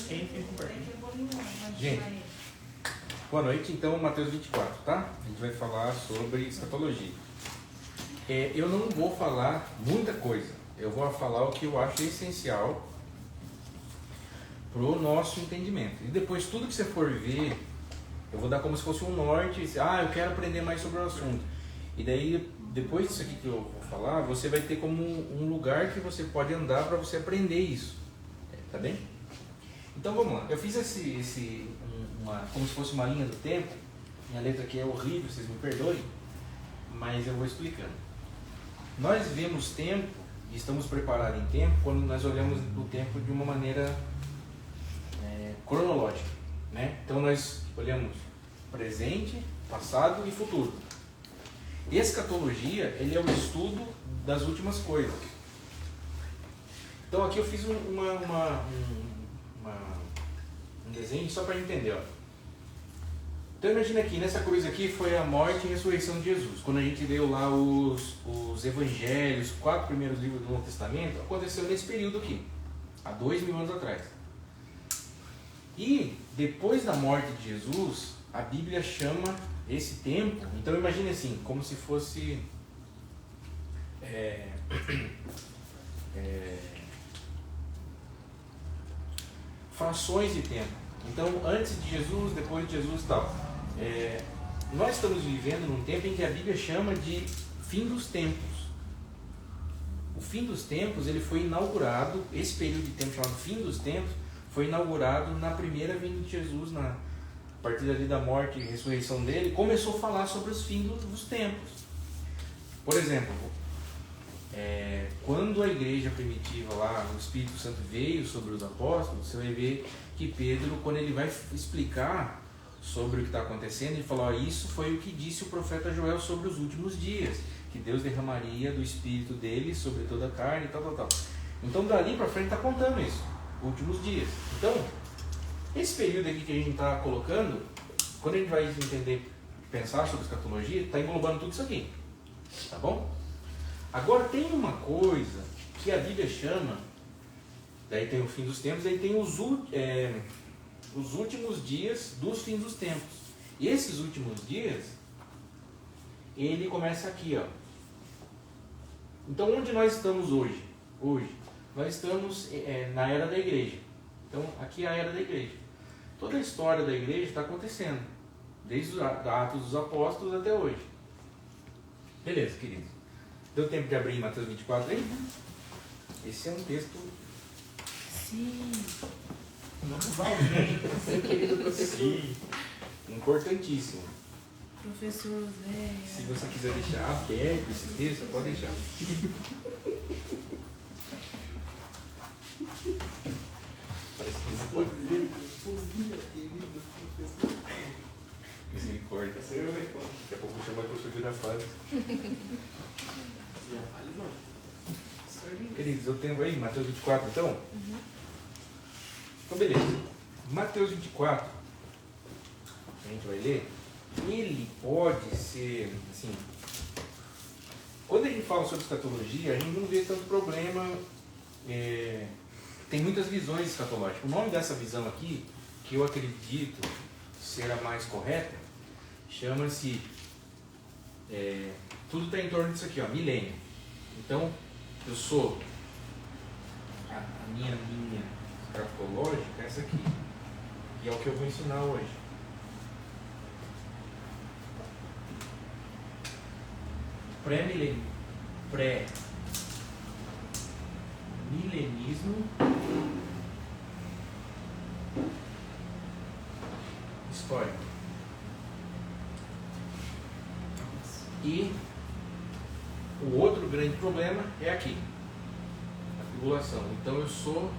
Gente, boa noite. Então, Mateus 24, tá? A gente vai falar sobre escatologia. Eu não vou falar muita coisa. Eu vou falar o que eu acho essencial para o nosso entendimento. E depois, tudo que você for ver, eu vou dar como se fosse um norte. Eu quero aprender mais sobre o assunto. E daí, depois disso aqui que eu vou falar, você vai ter como um lugar que você pode andar para você aprender isso. Tá bem? Então vamos lá. Eu fiz como se fosse uma linha do tempo. Minha letra aqui é horrível, vocês me perdoem, mas eu vou explicando. Nós vemos tempo e estamos preparados em tempo quando nós olhamos o tempo de uma maneira cronológica, né? Então nós olhamos presente, passado e futuro. Escatologia, ele é o estudo das últimas coisas. Então aqui eu fiz um desenho só para entender, ó. Então imagina aqui, nessa cruz aqui foi a morte e a ressurreição de Jesus. Quando a gente leu lá os evangelhos, 4 primeiros livros do Novo Testamento, aconteceu nesse período aqui, há 2000 anos atrás. E depois da morte de Jesus, a Bíblia chama esse tempo, então imagine assim, como se fosse frações de tempo. Então, antes de Jesus, depois de Jesus e tal. Nós estamos vivendo num tempo em que a Bíblia chama de fim dos tempos. O fim dos tempos, ele foi inaugurado, esse período de tempo chamado fim dos tempos, foi inaugurado na primeira vinda de Jesus, a partir ali da morte e ressurreição dele, começou a falar sobre os fins dos tempos. Por exemplo, quando a igreja primitiva lá, o Espírito Santo veio sobre os apóstolos, você vai ver que Pedro, quando ele vai explicar sobre o que está acontecendo, ele falou, isso foi o que disse o profeta Joel sobre os últimos dias, que Deus derramaria do Espírito dele sobre toda a carne e tal. Então dali para frente está contando isso, últimos dias. Então, esse período aqui que a gente está colocando, quando a gente vai entender, pensar sobre escatologia, está englobando tudo isso aqui, tá bom? Agora tem uma coisa que a Bíblia chama, daí tem o fim dos tempos, aí tem os últimos dias dos fins dos tempos. E esses últimos dias, ele começa aqui, ó. Então onde nós estamos hoje? Hoje, nós estamos na era da igreja. Então aqui é a era da igreja. Toda a história da igreja está acontecendo, desde os Atos dos Apóstolos até hoje. Beleza, queridos? Deu tempo de abrir em Mateus 24 aí? Esse é um texto... Sim. Não vai, meu querido professor. Sim. Importantíssimo. Professor Zé. Se você quiser deixar aberto esse texto, pode deixar. Parece que não pode ver. Misericórdia. Daqui a pouco eu chamo a professora Girafales. Queridos, eu tenho aí Mateus 24 então? Uhum. Então beleza. Mateus 24, a gente vai ler, ele pode ser, assim, quando a gente fala sobre escatologia, a gente não vê tanto problema, tem muitas visões escatológicas. O nome dessa visão aqui, que eu acredito ser a mais correta, chama-se, tudo está em torno disso aqui, ó, milênio. Então, eu sou, a minha linha escatológica é essa aqui, e é o que eu vou ensinar hoje. Pré-milenismo histórico. E o outro grande problema é aqui, a tribulação. Então eu sou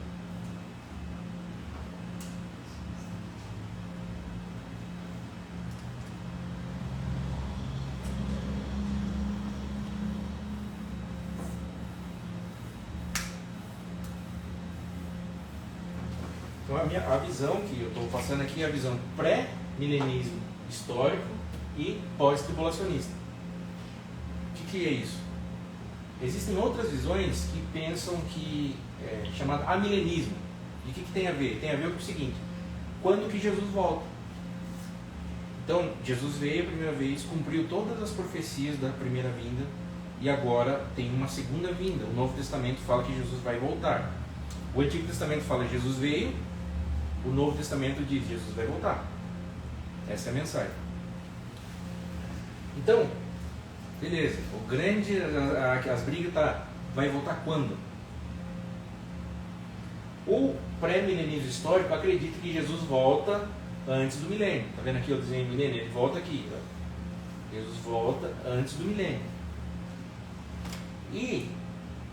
a visão que eu estou passando aqui é a visão pré-milenismo histórico e pós-tribulacionista. O que é isso? Existem outras visões que pensam que chamado amilenismo. E o que tem a ver? Tem a ver com o seguinte: quando que Jesus volta? Então, Jesus veio a primeira vez, cumpriu todas as profecias da primeira vinda, e agora tem uma segunda vinda. O Novo Testamento fala que Jesus vai voltar. O Antigo Testamento fala que Jesus veio, o Novo Testamento diz que Jesus vai voltar. Essa é a mensagem. Então, beleza, o grande, as brigas vai voltar quando? O pré-milenismo histórico acredita que Jesus volta antes do milênio. Está vendo aqui o desenho do milênio? Ele volta aqui. Ó. Jesus volta antes do milênio. E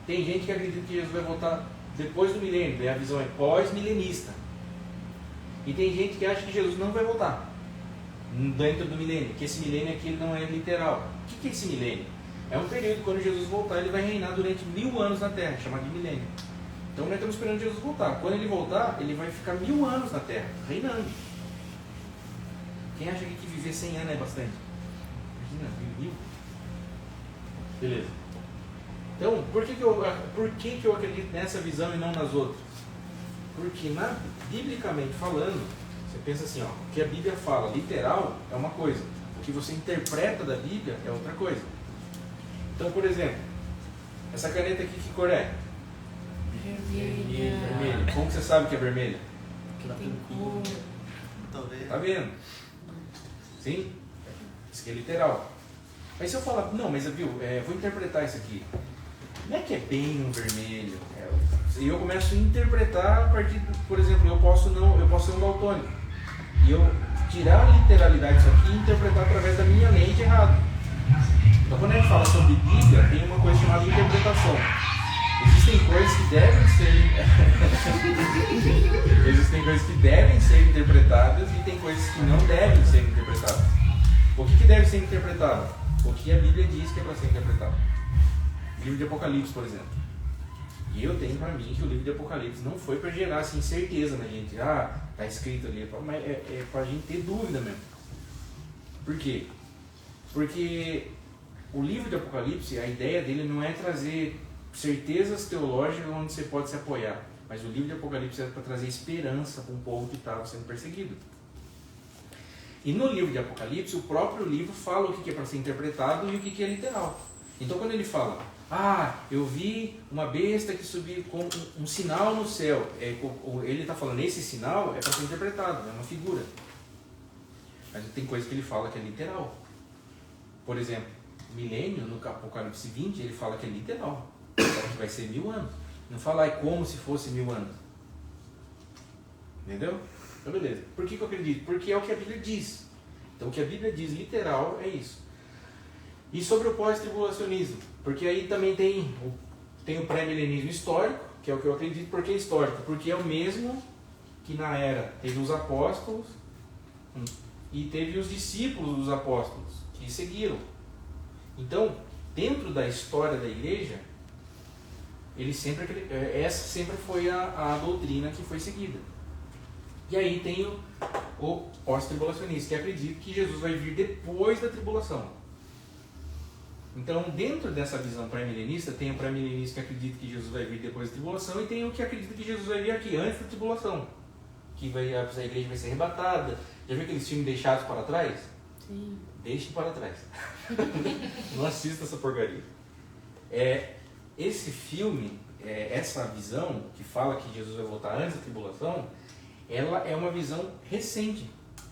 tem gente que acredita que Jesus vai voltar depois do milênio. Daí a visão é pós-milenista. E tem gente que acha que Jesus não vai voltar dentro do milênio, que esse milênio aqui ele não é literal. O que é esse milênio? É um período, quando Jesus voltar, ele vai reinar durante 1000 anos na Terra, chamado de milênio. Então nós estamos esperando Jesus voltar. Quando ele voltar, ele vai ficar 1000 anos na Terra, reinando. Quem acha que viver 100 anos é bastante? Imagina, 1000. Beleza. Então, por que eu acredito nessa visão e não nas outras? Porque, biblicamente falando, você pensa assim, ó, o que a Bíblia fala literal é uma coisa, o que você interpreta da Bíblia é outra coisa. Então, por exemplo, essa caneta aqui, que cor é? Vermelha. Vermelha. Como que você sabe que é vermelha? Que tem cor. Tá vendo? Sim? Isso aqui é literal. Mas se eu falar, não, mas viu, vou interpretar isso aqui. Não é que é bem um vermelho. E eu começo a interpretar a partir, por exemplo, eu posso ser um daltônico. E eu tirar a literalidade disso aqui e interpretar através da minha mente errado. Então quando a gente fala sobre Bíblia, tem uma coisa chamada interpretação. Existem coisas que devem ser existem coisas que devem ser interpretadas e tem coisas que não devem ser interpretadas. O que deve ser interpretado? O que a Bíblia diz que é para ser interpretado. Livro de Apocalipse, por exemplo. E eu tenho para mim que o livro de Apocalipse não foi para gerar assim, certeza na gente. Tá escrito ali, mas é para a gente ter dúvida mesmo. Por quê? Porque o livro de Apocalipse, a ideia dele não é trazer certezas teológicas onde você pode se apoiar. Mas o livro de Apocalipse é para trazer esperança para um povo que estava sendo perseguido. E no livro de Apocalipse, o próprio livro fala o que é para ser interpretado e o que é literal. Então quando ele fala, eu vi uma besta que subiu com um sinal no céu, ele está falando, esse sinal é para ser interpretado, é uma figura. Mas tem coisa que ele fala que é literal. Por exemplo, milênio, no Apocalipse 20, ele fala que é literal. Ele fala que vai ser 1000 anos. Não fala como se fosse 1000 anos. Entendeu? Então beleza. Por que eu acredito? Porque é o que a Bíblia diz. Então o que a Bíblia diz literal é isso. E sobre o pós-tribulacionismo? Porque aí também tem o pré-milenismo histórico, que é o que eu acredito. Por que histórico? Porque é o mesmo que na era teve os apóstolos e teve os discípulos dos apóstolos que seguiram. Então, dentro da história da igreja, essa sempre foi a doutrina que foi seguida. E aí tem o pós-tribulacionista, que acredita que Jesus vai vir depois da tribulação. Então, dentro dessa visão pré-milenista, tem o pré-milenista que acredita que Jesus vai vir depois da tribulação e tem o que acredita que Jesus vai vir aqui, antes da tribulação. Que a igreja vai ser arrebatada. Já viu aqueles filmes deixados para trás? Sim. Deixe para trás. Não assista essa porcaria. Esse filme, essa visão que fala que Jesus vai voltar antes da tribulação, ela é uma visão recente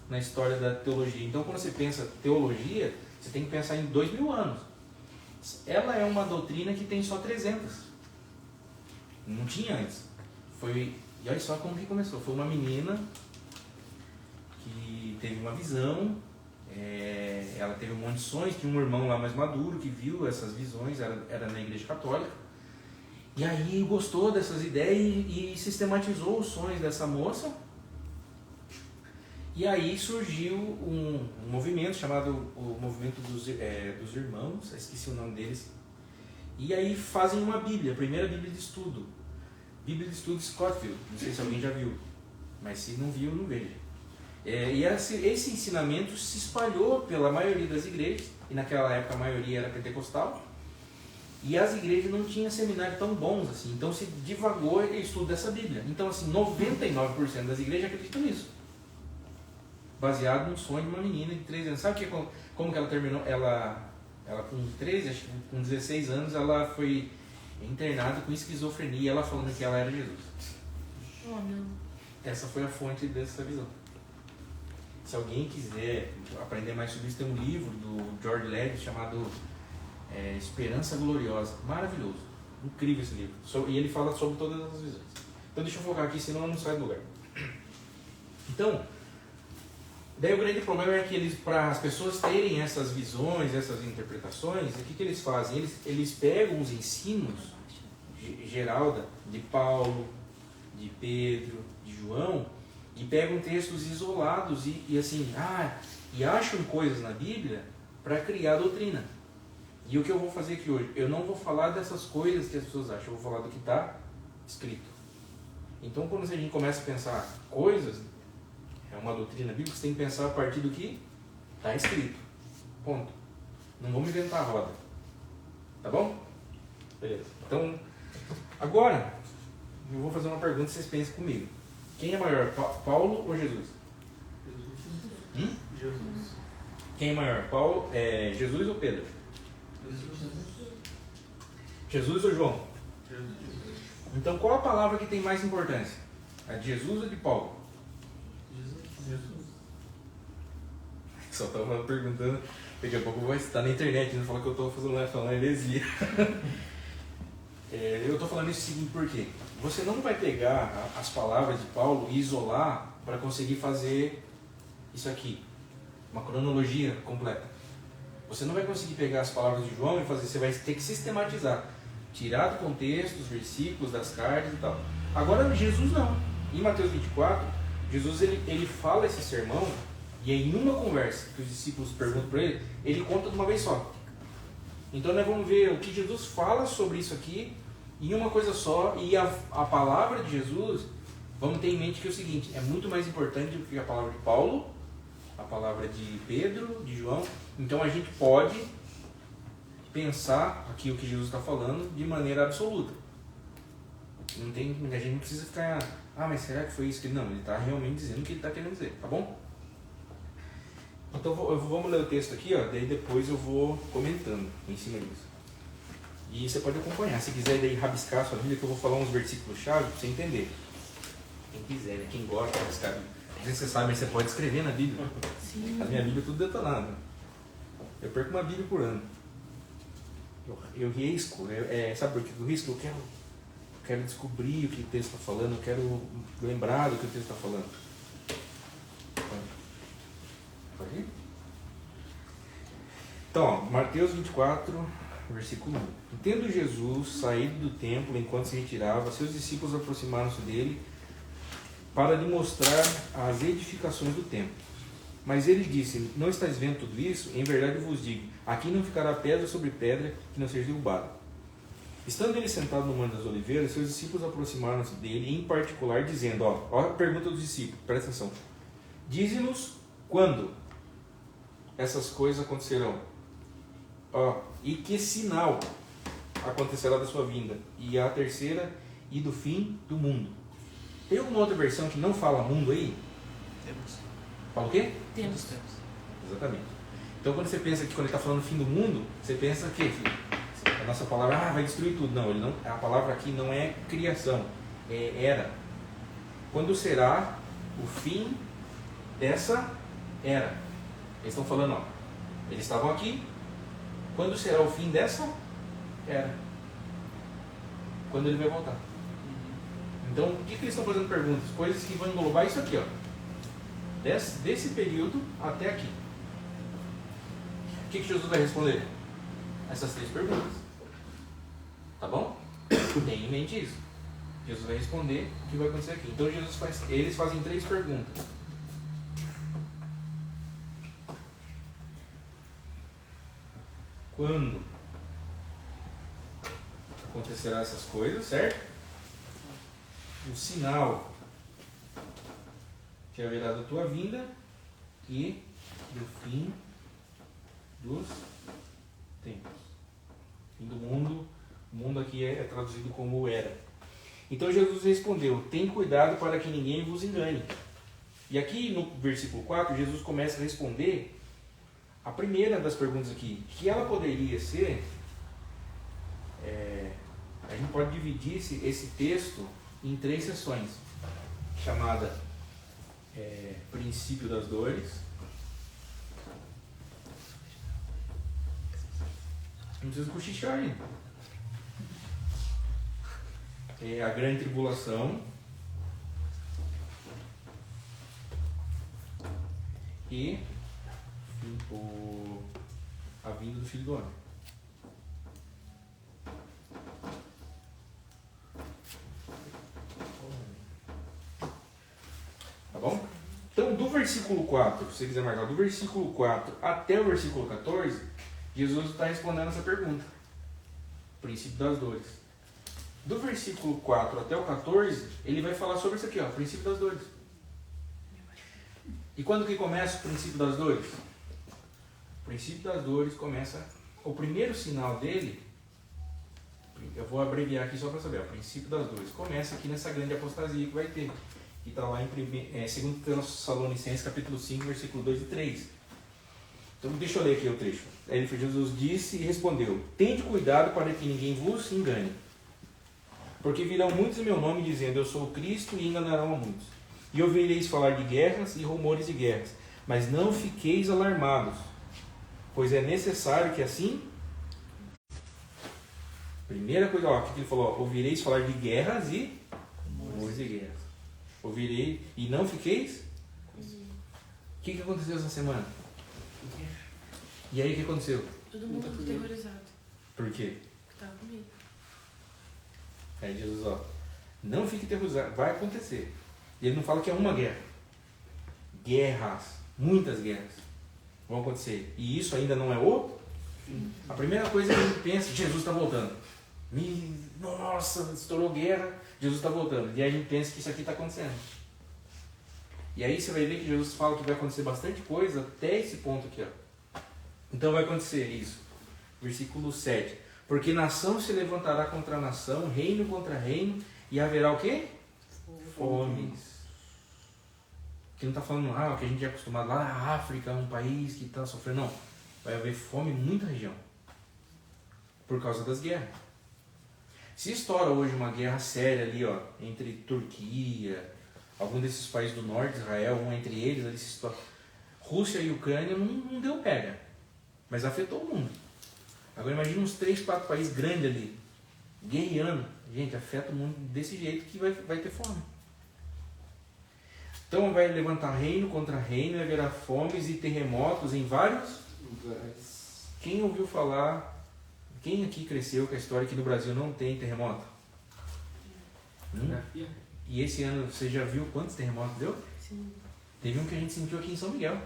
na história da teologia. Então, quando você pensa teologia, você tem que pensar em 2000 anos. Ela é uma doutrina que tem só 300. Não tinha antes. E olha só como que começou. Foi uma menina que teve uma visão, ela teve um monte de sonhos, tinha um irmão lá mais maduro que viu essas visões, era na igreja católica. E aí gostou dessas ideias e sistematizou os sonhos dessa moça. E aí surgiu um movimento chamado o Movimento dos Irmãos, esqueci o nome deles. E aí fazem uma Bíblia, a primeira Bíblia de Estudo. Bíblia de Estudo Scofield, não sei se alguém já viu, mas se não viu, não veja. E esse ensinamento se espalhou pela maioria das igrejas, e naquela época a maioria era pentecostal. E as igrejas não tinham seminários tão bons assim, então se divagou o estudo dessa Bíblia. Então, assim, 99% das igrejas acreditam nisso. Baseado no sonho de uma menina de 13 anos. Sabe como que ela terminou? Ela com 13, acho que com 16 anos, ela foi internada com esquizofrenia, ela falando que ela era Jesus. Oh, não. Essa foi a fonte dessa visão. Se alguém quiser aprender mais sobre isso, tem um livro do George Led chamado Esperança Gloriosa. Maravilhoso. Incrível esse livro. E ele fala sobre todas as visões. Então deixa eu focar aqui, senão eu não saio do lugar. Então, daí o grande problema é que eles, para as pessoas terem essas visões, essas interpretações, o que eles fazem? Eles pegam os ensinos geral de Paulo, de Pedro, de João, e pegam textos isolados e assim, e acham coisas na Bíblia para criar doutrina. E o que eu vou fazer aqui hoje? Eu não vou falar dessas coisas que as pessoas acham, eu vou falar do que está escrito. Então, quando a gente começa a pensar coisas, é uma doutrina bíblica, você tem que pensar a partir do que está escrito. Ponto. Não vamos inventar a roda. Tá bom? Beleza. Então, agora, eu vou fazer uma pergunta e vocês pensem comigo. Quem é maior, Paulo ou Jesus? Jesus. Quem é maior, Paulo, Jesus ou Pedro? Jesus ou João? Jesus. Então, qual a palavra que tem mais importância? A de Jesus ou de Paulo? Jesus. Só estava perguntando, daqui a pouco eu vou estar na internet, não falar que eu estou falando heresia. Eu estou falando isso seguinte por quê? Você não vai pegar as palavras de Paulo e isolar para conseguir fazer isso aqui, uma cronologia completa. Você não vai conseguir pegar as palavras de João e fazer, você vai ter que sistematizar, tirar do contexto, os versículos, das cartas e tal. Agora, Jesus não. Em Mateus 24, Jesus ele fala esse sermão e em uma conversa que os discípulos perguntam para ele, ele conta de uma vez só. Então nós vamos ver o que Jesus fala sobre isso aqui em uma coisa só, e a palavra de Jesus, vamos ter em mente que é o seguinte, é muito mais importante do que a palavra de Paulo, a palavra de Pedro, de João. Então a gente pode pensar aqui o que Jesus está falando de maneira absoluta. A gente não precisa ficar, mas será que foi isso que ele... Não, ele está realmente dizendo o que ele está querendo dizer, tá bom? Então vamos ler o texto aqui, daí depois eu vou comentando em cima disso. E você pode acompanhar, se quiser daí rabiscar a sua Bíblia, que eu vou falar uns versículos-chave para você entender. Quem quiser, né? Quem gosta de rabiscar a Bíblia. Às vezes você sabe, mas você pode escrever na Bíblia. Sim. A minha Bíblia é tudo detonado. Eu perco uma Bíblia por ano. Eu risco, sabe por que eu risco? Eu quero descobrir o que o texto está falando, eu quero lembrar do que o texto está falando. Pode ir? Então, Mateus 24, versículo 1. Tendo Jesus saído do templo enquanto se retirava, seus discípulos aproximaram-se dele para lhe mostrar as edificações do templo. Mas ele disse: não estáis vendo tudo isso? Em verdade vos digo, aqui não ficará pedra sobre pedra que não seja derrubada. Estando ele sentado no Monte das Oliveiras, seus discípulos aproximaram-se dele, em particular, dizendo, ó a pergunta dos discípulos, presta atenção. Dize-nos quando essas coisas acontecerão. E que sinal acontecerá da sua vinda? E a terceira, e do fim do mundo. Tem alguma outra versão que não fala mundo aí? Temos. Fala o quê? Temos. Exatamente. Então quando você pensa que quando ele está falando fim do mundo, você pensa que a nossa palavra vai destruir tudo. Não, a palavra aqui não é criação, é era. Quando será o fim dessa era? Eles estão falando, eles estavam aqui. Quando será o fim dessa era? Quando ele vai voltar. Então, o que eles estão fazendo perguntas? Coisas que vão englobar isso aqui, desse período até aqui. O que Jesus vai responder? Essas 3 perguntas. Tá bom? Tenha em mente isso. Jesus vai responder o que vai acontecer aqui. Então, eles fazem 3 perguntas. Quando acontecerá essas coisas, certo? O sinal que haverá da tua vinda e do fim dos tempos. Fim do mundo, Mundo aqui é traduzido como era. Então Jesus respondeu: tem cuidado para que ninguém vos engane. E aqui no versículo 4, Jesus começa a responder a primeira das perguntas aqui, que ela poderia ser, a gente pode dividir esse texto em 3 seções, chamada princípio das dores. Não precisa cochichar ainda. A grande tribulação e a vinda do Filho do Homem. Tá bom? Então, do versículo 4, se você quiser marcar, do versículo 4 até o versículo 14, Jesus está respondendo essa pergunta. Princípio das dores. Do versículo 4 até o 14, ele vai falar sobre isso aqui, ó, princípio das dores. E quando que começa o princípio das dores? O princípio das dores começa, o primeiro sinal dele, eu vou abreviar aqui só para saber, o princípio das dores começa aqui nessa grande apostasia que vai ter, que está lá em 2 Tessalonicenses capítulo 5, versículo 2 e 3. Então deixa eu ler aqui o trecho. Aí Jesus disse e respondeu: tende cuidado para que ninguém vos engane. Porque virão muitos em meu nome dizendo, eu sou o Cristo, e enganarão a muitos. E ouvireis falar de guerras e rumores de guerras. Mas não fiqueis alarmados, pois é necessário que assim... Primeira coisa, ó, que ele falou, ó, ouvireis falar de guerras e rumores de guerras. Ouvirei e não fiqueis... O que aconteceu essa semana? E aí o que aconteceu? Todo mundo ficou aterrorizado. Por quê? Porque tava comigo. Aí Jesus, ó, não fique aterrorizado, vai acontecer. E ele não fala que é uma guerra. Guerras, muitas guerras vão acontecer. E isso ainda não é o fim. A primeira coisa que a gente pensa, Jesus está voltando. Nossa, estourou guerra, Jesus está voltando. E aí a gente pensa que isso aqui está acontecendo. E aí você vai ver que Jesus fala que vai acontecer bastante coisa até esse ponto aqui, ó. Então vai acontecer isso. Versículo 7. Porque nação se levantará contra nação, reino contra reino, e haverá o quê? Fomes. Que não está falando, o que a gente é acostumado lá na África, um país que está sofrendo. Não. Vai haver fome em muita região. Por causa das guerras. Se estoura hoje uma guerra séria ali, ó, entre Turquia, algum desses países do norte, Israel, um entre eles, ali se estoura. Rússia e Ucrânia não deu pega. Mas afetou o mundo. Agora imagina uns 3, 4 países grandes ali, guerreando. Gente, afeta o mundo desse jeito que vai ter fome. Então vai levantar reino contra reino, e haverá fomes e terremotos em vários lugares. Quem ouviu falar, quem aqui cresceu com a história que no Brasil não tem terremoto? E esse ano você já viu quantos terremotos deu? Sim. Teve um que a gente sentiu aqui em São Miguel.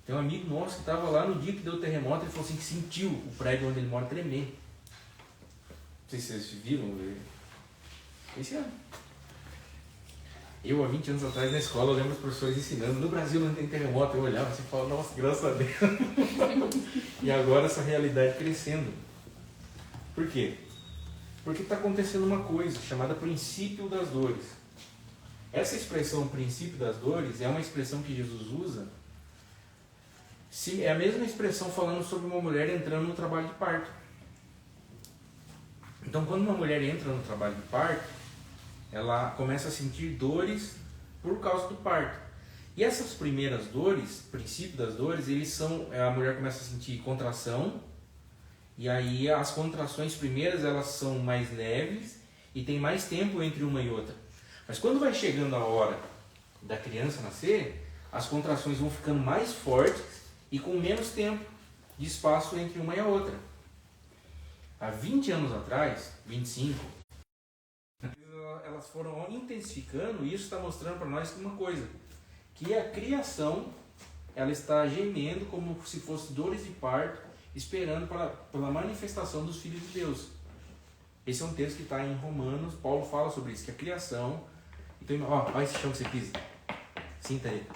Tem um amigo nosso que estava lá no dia que deu o terremoto, ele falou assim que sentiu o prédio onde ele mora tremer. Não sei se vocês viram. Esse ano. Eu, há 20 anos atrás, na escola, eu lembro os professores ensinando, no Brasil não tem terremoto. Eu olhava assim e falava, nossa, graças a Deus. E agora essa realidade crescendo. Por quê? Porque está acontecendo uma coisa chamada princípio das dores. Essa expressão princípio das dores é uma expressão que Jesus usa. É a mesma expressão falando sobre uma mulher entrando no trabalho de parto. Então, quando uma mulher entra no trabalho de parto, ela começa a sentir dores por causa do parto. E essas primeiras dores, princípio das dores, a mulher começa a sentir contração, e aí as contrações primeiras elas são mais leves e tem mais tempo entre uma e outra. Mas quando vai chegando a hora da criança nascer, as contrações vão ficando mais fortes e com menos tempo de espaço entre uma e a outra. Há 20 anos atrás, 25, elas foram intensificando, e isso está mostrando para nós uma coisa, que a criação ela está gemendo como se fosse dores de parto, esperando pela manifestação dos filhos de Deus. Esse é um texto que está em Romanos, Paulo fala sobre isso, que a criação... Então, olha esse chão que você pisa. Sinta ele.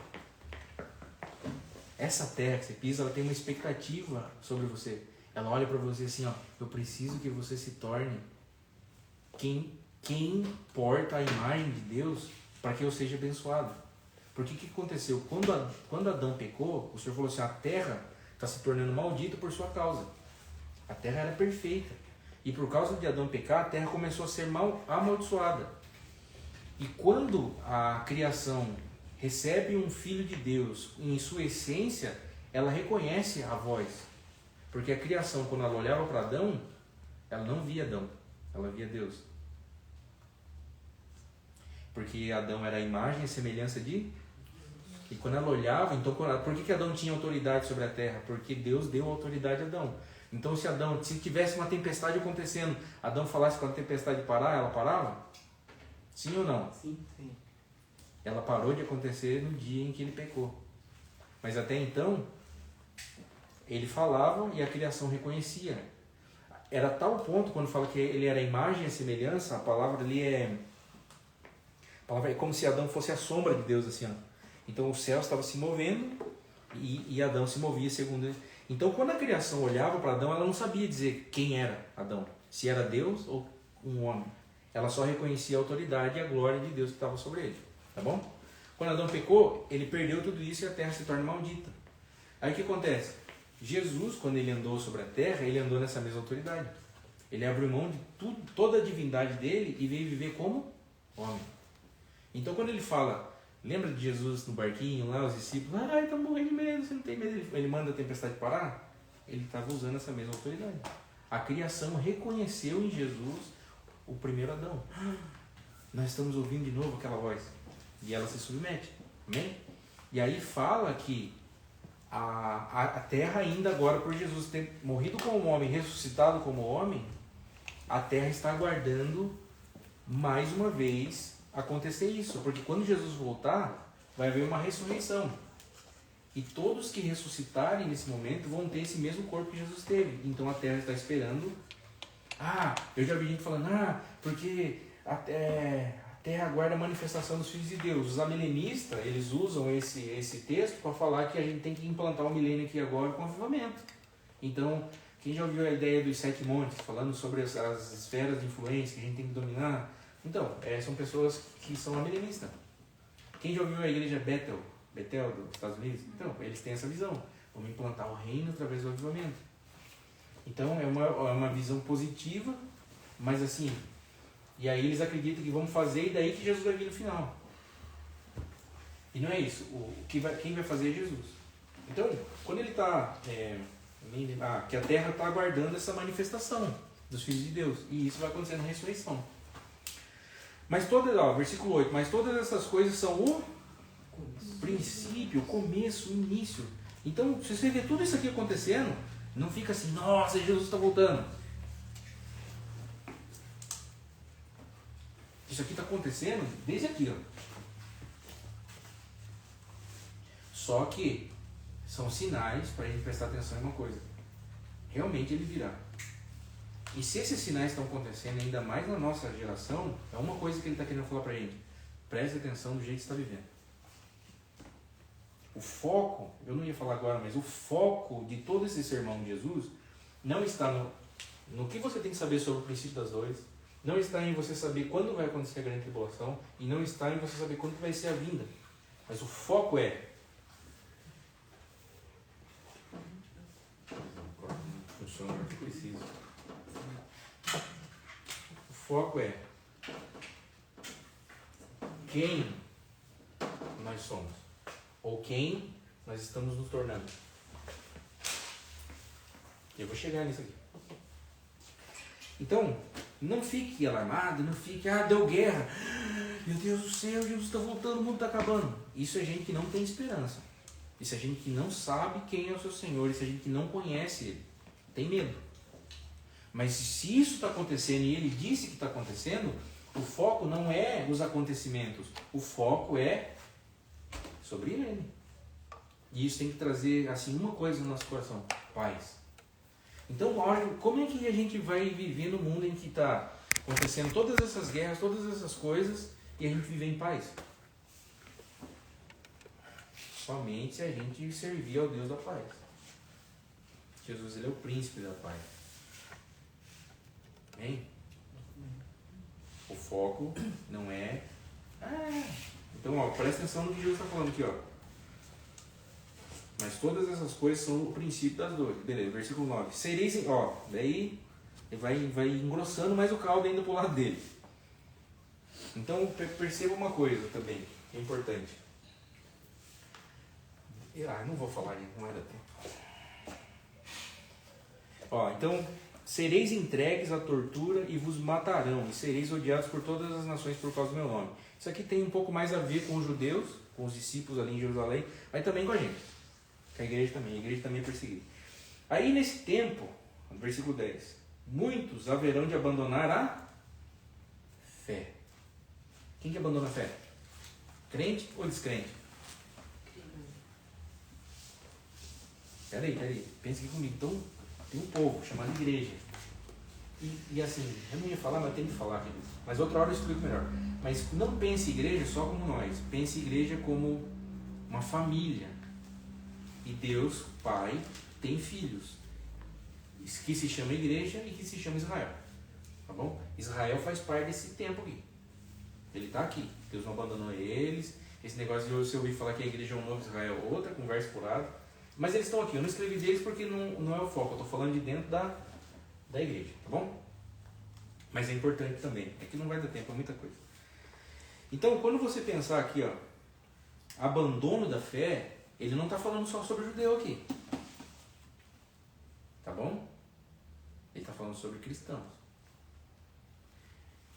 Essa terra que você pisa, ela tem uma expectativa sobre você. Ela olha para você assim, ó, eu preciso que você se torne quem porta a imagem de Deus para que eu seja abençoado. Porque o que aconteceu? Quando Adão pecou, o Senhor falou assim, a terra está se tornando maldita por sua causa. A terra era perfeita. E por causa de Adão pecar, a terra começou a ser amaldiçoada. E quando a criação recebe um filho de Deus em sua essência, ela reconhece a voz. Porque a criação, quando ela olhava para Adão, ela não via Adão, ela via Deus. Porque Adão era a imagem e semelhança de... E quando ela olhava, então por que Adão tinha autoridade sobre a terra? Porque Deus deu autoridade a Adão. Então se tivesse uma tempestade acontecendo, Adão falasse para a tempestade parar, ela parava? Sim ou não? Sim, sim. Ela parou de acontecer no dia em que ele pecou. Mas até então, ele falava e a criação reconhecia. Era tal ponto, quando fala que ele era a imagem e a semelhança, a palavra ali é como se Adão fosse a sombra de Deus, assim, ó. Então o céu estava se movendo e Adão se movia segundo ele. Então quando a criação olhava para Adão, ela não sabia dizer quem era Adão, se era Deus ou um homem. Ela só reconhecia a autoridade e a glória de Deus que estava sobre ele, tá bom? Quando Adão pecou, ele perdeu tudo isso e a terra se torna maldita. Aí o que acontece? Jesus, quando ele andou sobre a terra, ele andou nessa mesma autoridade. Ele abriu mão de toda a divindade dele e veio viver como homem. Então quando ele fala, lembra de Jesus no barquinho lá, os discípulos, estão morrendo de medo, você não tem medo? Ele manda a tempestade parar? Ele estava usando essa mesma autoridade. A criação reconheceu em Jesus o primeiro Adão. Nós estamos ouvindo de novo aquela voz. E ela se submete. Amém? E aí fala que a terra ainda agora, por Jesus ter morrido como homem, ressuscitado como homem, a terra está aguardando mais uma vez acontecer isso. Porque quando Jesus voltar, vai haver uma ressurreição. E todos que ressuscitarem nesse momento vão ter esse mesmo corpo que Jesus teve. Então a terra está esperando. Eu já vi gente falando, porque a terra aguarda a manifestação dos filhos de Deus. Os amilenistas, eles usam esse texto para falar que a gente tem que implantar o milênio aqui agora com avivamento. Então, quem já ouviu a ideia dos 7 montes, falando sobre as esferas de influência que a gente tem que dominar? Então, são pessoas que são amilenistas. Quem já ouviu a igreja Bethel dos Estados Unidos? Então, eles têm essa visão. Vamos implantar o reino através do avivamento. Então, é uma visão positiva, mas assim... E aí eles acreditam que vamos fazer e daí que Jesus vai vir no final. E não é isso. Quem vai fazer é Jesus. Então, quando ele está... que a terra está aguardando essa manifestação dos filhos de Deus. E isso vai acontecer na ressurreição. Mas versículo 8. Mas todas essas coisas são o princípio, o começo, o início. Então, se você vê tudo isso aqui acontecendo, não fica assim, nossa, Jesus está voltando. Isso aqui está acontecendo desde aqui, ó. Só que são sinais para a gente prestar atenção em uma coisa. Realmente ele virá. E se esses sinais estão acontecendo ainda mais na nossa geração, é uma coisa que ele está querendo falar para a gente. Preste atenção do jeito que você está vivendo. O foco, eu não ia falar agora, mas o foco de todo esse sermão de Jesus não está no que você tem que saber sobre o princípio das dores, não está em você saber quando vai acontecer a grande tribulação e não está em você saber quando vai ser a vinda. Mas o foco funciona o que precisa. O foco é quem nós somos ou quem nós estamos nos tornando. Eu vou chegar nisso aqui. Então, não fique alarmado, não fique, deu guerra. Meu Deus do céu, Jesus está voltando, o mundo está acabando. Isso é gente que não tem esperança. Isso é gente que não sabe quem é o seu Senhor. Isso é gente que não conhece Ele. Tem medo. Mas se isso está acontecendo e Ele disse que está acontecendo, o foco não é os acontecimentos. O foco é sobre Ele. E isso tem que trazer assim uma coisa no nosso coração: paz. Então, como é que a gente vai viver no mundo em que está acontecendo todas essas guerras, todas essas coisas, e a gente viver em paz? Somente se a gente servir ao Deus da paz. Jesus, ele é o príncipe da paz. Amém? O foco não é... Então, ó, presta atenção no que Jesus está falando aqui, ó. Mas todas essas coisas são o princípio das dores. Beleza, versículo 9. Sereis, ó, daí vai engrossando mais o caldo ainda pro lado dele. Então, perceba uma coisa também, que é importante. Não vou falar, não vai dar tempo. Ó, então, sereis entregues à tortura e vos matarão, e sereis odiados por todas as nações por causa do meu nome. Isso aqui tem um pouco mais a ver com os judeus, com os discípulos ali em Jerusalém, mas também com a gente. Com a igreja também é perseguida. Aí nesse tempo, no versículo 10, muitos haverão de abandonar a fé. Quem que abandona a fé? Crente ou descrente? Peraí, pensa aqui comigo. Então, tem um povo chamado igreja. E assim, eu não ia falar, mas tenho que falar, querido. Mas outra hora eu explico melhor. Mas não pense igreja só como nós. Pense igreja como uma família. E Deus, Pai, tem filhos. Que se chama igreja e que se chama Israel. Tá bom? Israel faz parte desse tempo aqui. Ele está aqui. Deus não abandonou eles. Esse negócio de você ouvir falar que a igreja é um novo Israel, outra conversa furada. Mas eles estão aqui. Eu não escrevi deles porque não é o foco. Eu estou falando de dentro da igreja. Tá bom? Mas é importante também. É que não vai dar tempo, é muita coisa. Então, quando você pensar aqui, ó, abandono da fé, ele não está falando só sobre judeu aqui. Tá bom? Ele está falando sobre cristãos.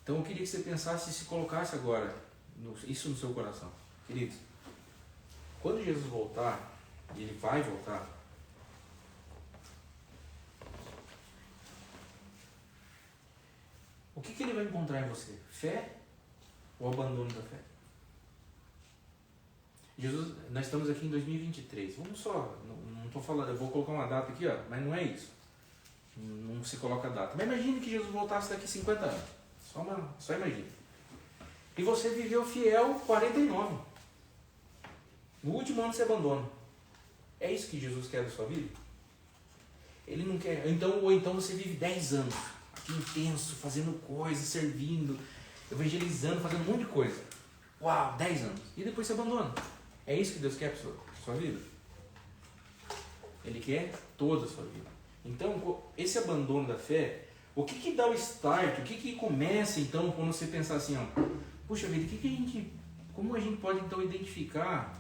Então eu queria que você pensasse e se colocasse agora isso no seu coração. Queridos, quando Jesus voltar, e ele vai voltar, o que ele vai encontrar em você? Fé ou abandono da fé? Jesus, nós estamos aqui em 2023. Vamos só, não estou falando, eu vou colocar uma data aqui, ó, mas não é isso. Não se coloca data. Mas imagine que Jesus voltasse daqui 50 anos. Só imagine. E você viveu fiel 49. No último ano você abandona. É isso que Jesus quer da sua vida? Ele não quer. Ou então você vive 10 anos, aqui intenso, fazendo coisas, servindo, evangelizando, fazendo um monte de coisa. Uau, 10 anos. E depois você abandona. É isso que Deus quer para a sua vida? Ele quer toda a sua vida. Então, esse abandono da fé, o que dá o start, o que começa então quando você pensar assim, ó, puxa vida, como a gente pode então identificar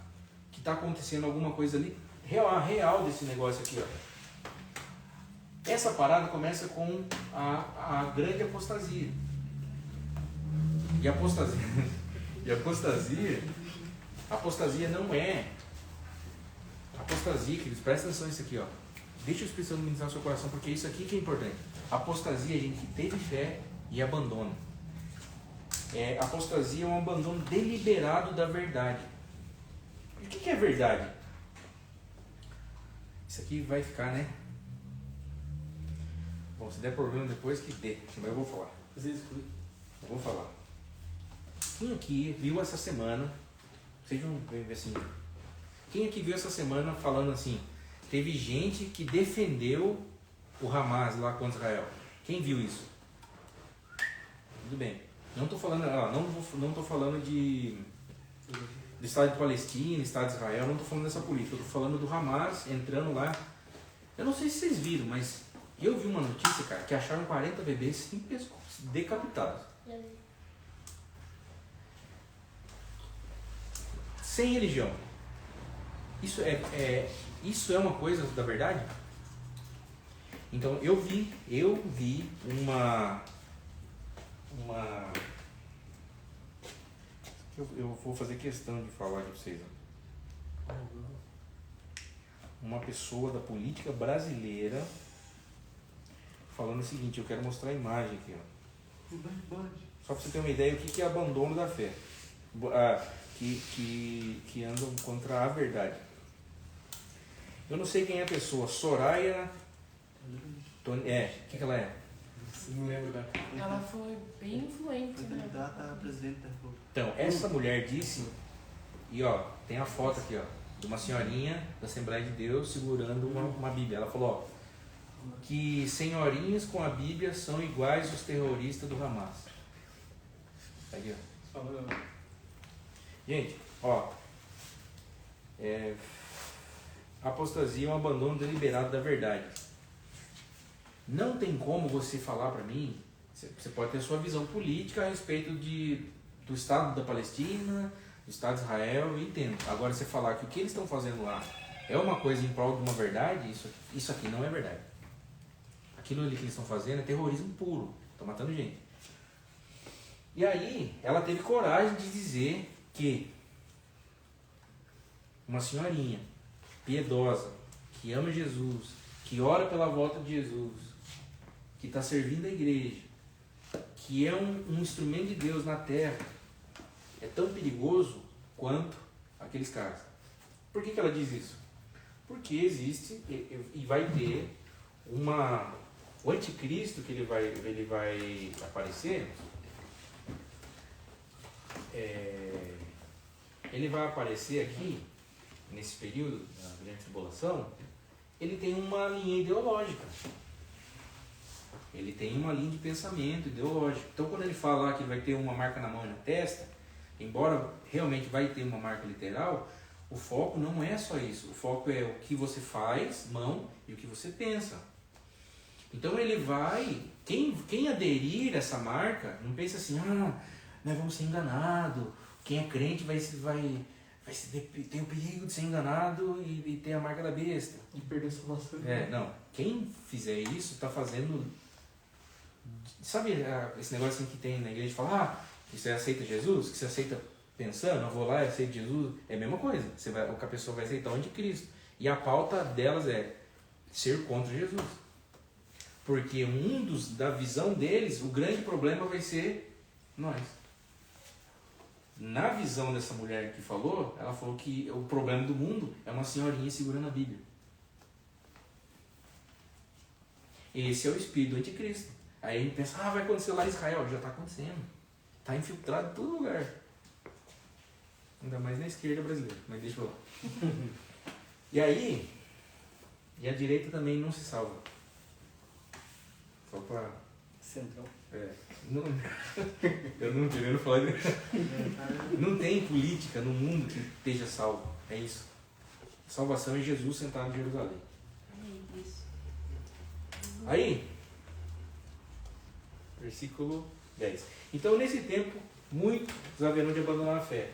que está acontecendo alguma coisa ali real desse negócio aqui, ó. Essa parada começa com a grande apostasia. E apostasia não é. Apostasia, queridos, presta atenção nisso aqui, ó. Deixa o Espírito Santo ministrar no seu coração, porque isso aqui que é importante. Apostasia é gente que teve fé e abandona. Apostasia é um abandono deliberado da verdade. E o que é verdade? Isso aqui vai ficar, né? Bom, se der problema depois que dê, mas eu vou falar. Eu vou falar. Quem aqui viu essa semana, vocês vão ver assim, quem aqui viu essa semana falando assim, teve gente que defendeu o Hamas lá contra Israel? Quem viu isso? Tudo bem. Não estou falando, não tô falando do Estado de Palestina, Estado de Israel, não estou falando dessa política, eu estou falando do Hamas entrando lá. Eu não sei se vocês viram, mas eu vi uma notícia, cara, que acharam 40 bebês sem pescoço, decapitados. Sem religião. Isso é uma coisa da verdade? Então eu vi uma eu vou fazer questão de falar para vocês. Uma pessoa da política brasileira falando o seguinte, eu quero mostrar a imagem aqui, ó. Só para você ter uma ideia o que é abandono da fé. Que andam contra a verdade. Eu não sei quem é a pessoa. Soraya. O que ela é? Não lembro da. Ela foi bem influente, né? Candidata a presidente da República. Então, essa mulher disse, e ó, tem a foto aqui, ó, de uma senhorinha da Assembleia de Deus segurando uma Bíblia. Ela falou, ó, que senhorinhas com a Bíblia são iguais aos terroristas do Hamas. Aqui, ó. Gente, ó. Apostasia é um abandono deliberado da verdade. Não tem como você falar para mim. Você pode ter a sua visão política a respeito do Estado da Palestina, do Estado de Israel, eu entendo. Agora, você falar que o que eles estão fazendo lá é uma coisa em prol de uma verdade, isso aqui não é verdade. Aquilo ali que eles estão fazendo é terrorismo puro. Estão matando gente. E aí, ela teve coragem de dizer que uma senhorinha piedosa, que ama Jesus, que ora pela volta de Jesus, que está servindo a igreja, que é um instrumento de Deus na terra, é tão perigoso quanto aqueles caras. Por que ela diz isso? Porque existe e vai ter o anticristo que ele vai aparecer. Ele vai aparecer aqui nesse período da grande tribulação. Ele tem uma linha ideológica. Ele tem uma linha de pensamento ideológico. Então, quando ele fala lá que vai ter uma marca na mão e na testa, embora realmente vai ter uma marca literal, o foco não é só isso. O foco é o que você faz, mão, e o que você pensa. Então, ele vai... Quem aderir a essa marca, não pensa assim, nós vamos ser enganados. Quem é crente tem o perigo de ser enganado e ter a marca da besta. De perder a salvação. Não. Quem fizer isso está fazendo... Sabe esse negócio que tem na igreja de falar, que você aceita Jesus, que você aceita pensando, eu vou lá e aceito Jesus, é a mesma coisa. A pessoa vai aceitar o anticristo. E a pauta delas é ser contra Jesus. Porque da visão deles, o grande problema vai ser nós. Na visão dessa mulher que falou, ela falou que o problema do mundo é uma senhorinha segurando a Bíblia. Esse é o espírito do anticristo. Aí a gente pensa, vai acontecer lá em Israel. Já está acontecendo. Está infiltrado em todo lugar. Ainda mais na esquerda brasileira, mas deixa eu lá. E a direita também não se salva. Só para... Central. Eu não querendo falar disso. Não tem política no mundo que esteja salvo. É isso. Salvação é Jesus sentado em Jerusalém. Aí, versículo 10. Então, nesse tempo, muitos haverão de abandonar a fé.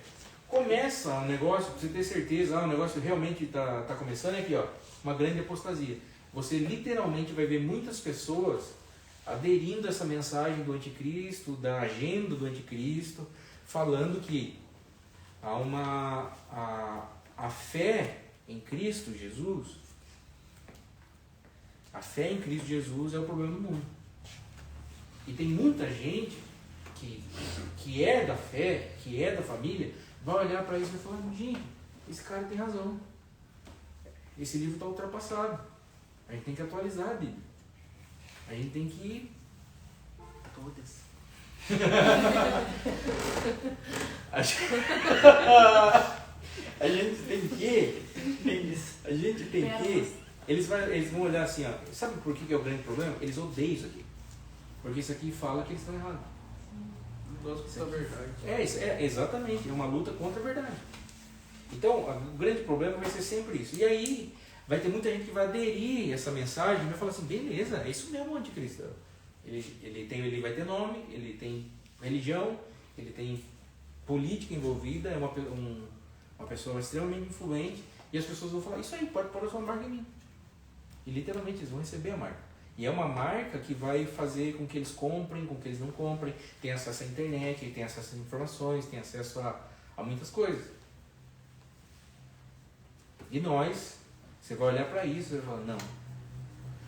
Começa um negócio, para você ter certeza, o negócio realmente está começando, aqui, uma grande apostasia. Você literalmente vai ver muitas pessoas aderindo a essa mensagem do anticristo, da agenda do anticristo, falando que a fé em Cristo Jesus, a fé em Cristo Jesus é o problema do mundo. E tem muita gente que é da fé, que é da família, vai olhar para isso e vai falar, gente, esse cara tem razão. Esse livro está ultrapassado. A gente tem que atualizar a Bíblia. A gente tem que ir todas. A gente tem que... Eles vão olhar assim, sabe por que é o grande problema? Eles odeiam isso aqui. Porque isso aqui fala que eles estão errados. Não gosto da verdade. Exatamente, é uma luta contra a verdade. Então, o grande problema vai ser sempre isso. E aí, vai ter muita gente que vai aderir a essa mensagem e vai falar assim, beleza, é isso mesmo o anticristo. Ele vai ter nome, ele tem religião, ele tem política envolvida, é uma pessoa extremamente influente, e as pessoas vão falar, isso aí, pode pôr a sua marca em mim. E literalmente eles vão receber a marca. E é uma marca que vai fazer com que eles comprem, com que eles não comprem, tem acesso à internet, tem acesso a informações, tem acesso a muitas coisas. E nós, você vai olhar para isso e vai falar, não.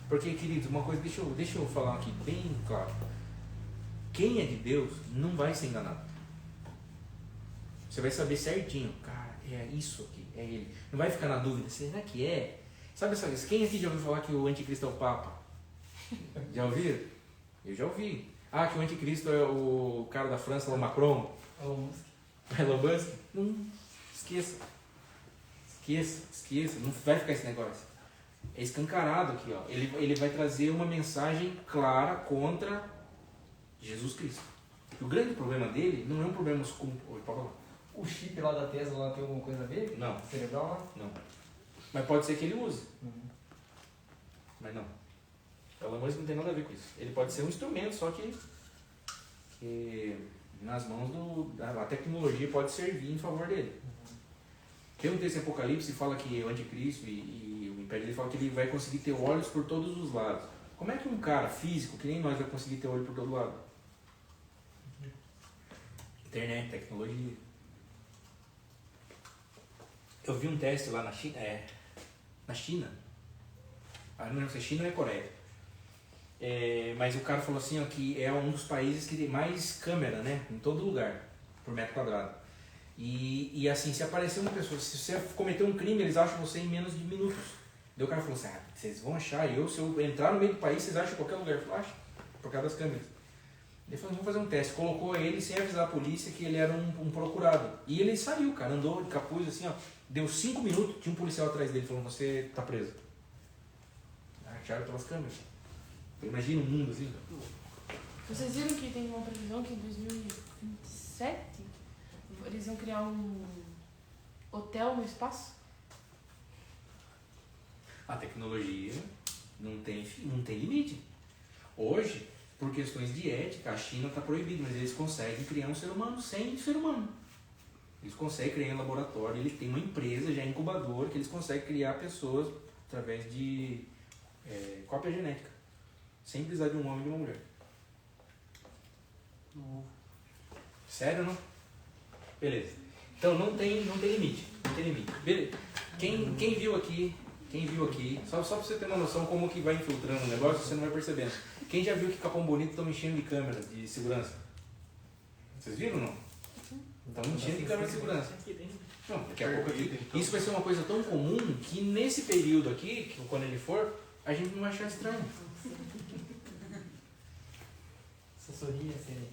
Porque, queridos, uma coisa, deixa eu falar aqui bem claro. Quem é de Deus não vai ser enganado. Você vai saber certinho, cara, é isso aqui, é ele. Não vai ficar na dúvida, será que é? Sabe quem aqui já ouviu falar que o anticristo é o Papa? Já ouviram? Eu já ouvi. Que o anticristo é o cara da França, o Macron. Elon Musk. Não, esqueça. Não vai ficar esse negócio. É escancarado aqui, ó. Ele vai trazer uma mensagem clara contra Jesus Cristo. E o grande problema dele não é um problema com... Oi, pode falar. O chip lá da Tesla lá tem alguma coisa a ver? Não. Cerebral lá? Não. Mas pode ser que ele use. Uhum. Mas não. Pelo amor não tem nada a ver com isso. Ele pode ser um instrumento, só que nas mãos a tecnologia pode servir em favor dele. Tem um texto em Apocalipse que fala que o anticristo e o império dele fala que ele vai conseguir ter olhos por todos os lados. Como é que um cara físico, que nem nós, vai conseguir ter olho por todo lado? Internet, tecnologia. Eu vi um teste lá na China. Na China. Não lembro se é China ou é Coreia. Mas o cara falou assim, ó, que é um dos países que tem mais câmera, né? Em todo lugar, por metro quadrado. E assim, se aparecer uma pessoa, se você cometer um crime, eles acham você em menos de minutos. Daí o cara falou assim, vocês vão achar, se eu entrar no meio do país, vocês acham em qualquer lugar. Eu falei, acho, por causa das câmeras. Ele falou, vamos fazer um teste. Colocou ele sem avisar a polícia que ele era um procurado. E ele saiu, cara, andou de capuz assim, ó. Deu 5 minutos, tinha um policial atrás dele falando, você tá preso. Acharam pelas câmeras. Imagina um mundo assim. Vocês viram que tem uma previsão que em 2027 eles vão criar um hotel no espaço? A tecnologia não tem limite. Hoje, por questões de ética, a China está proibida, mas eles conseguem criar um ser humano sem ser humano. Eles conseguem criar em laboratório, eles têm uma empresa já incubadora que eles conseguem criar pessoas através de cópia genética, sem precisar de um homem e de uma mulher. Sério, não? Beleza. Então não tem limite. Não tem limite. Beleza. Quem viu aqui, só pra você ter uma noção como que vai infiltrando o negócio, você não vai percebendo. Quem já viu que Capão Bonito estão enchendo de câmeras de segurança? Vocês viram ou não? Estão enchendo de câmeras de segurança. Não, daqui a pouco aqui. Isso vai ser uma coisa tão comum que nesse período aqui, que quando ele for, a gente não vai achar estranho. Assessoria, assim,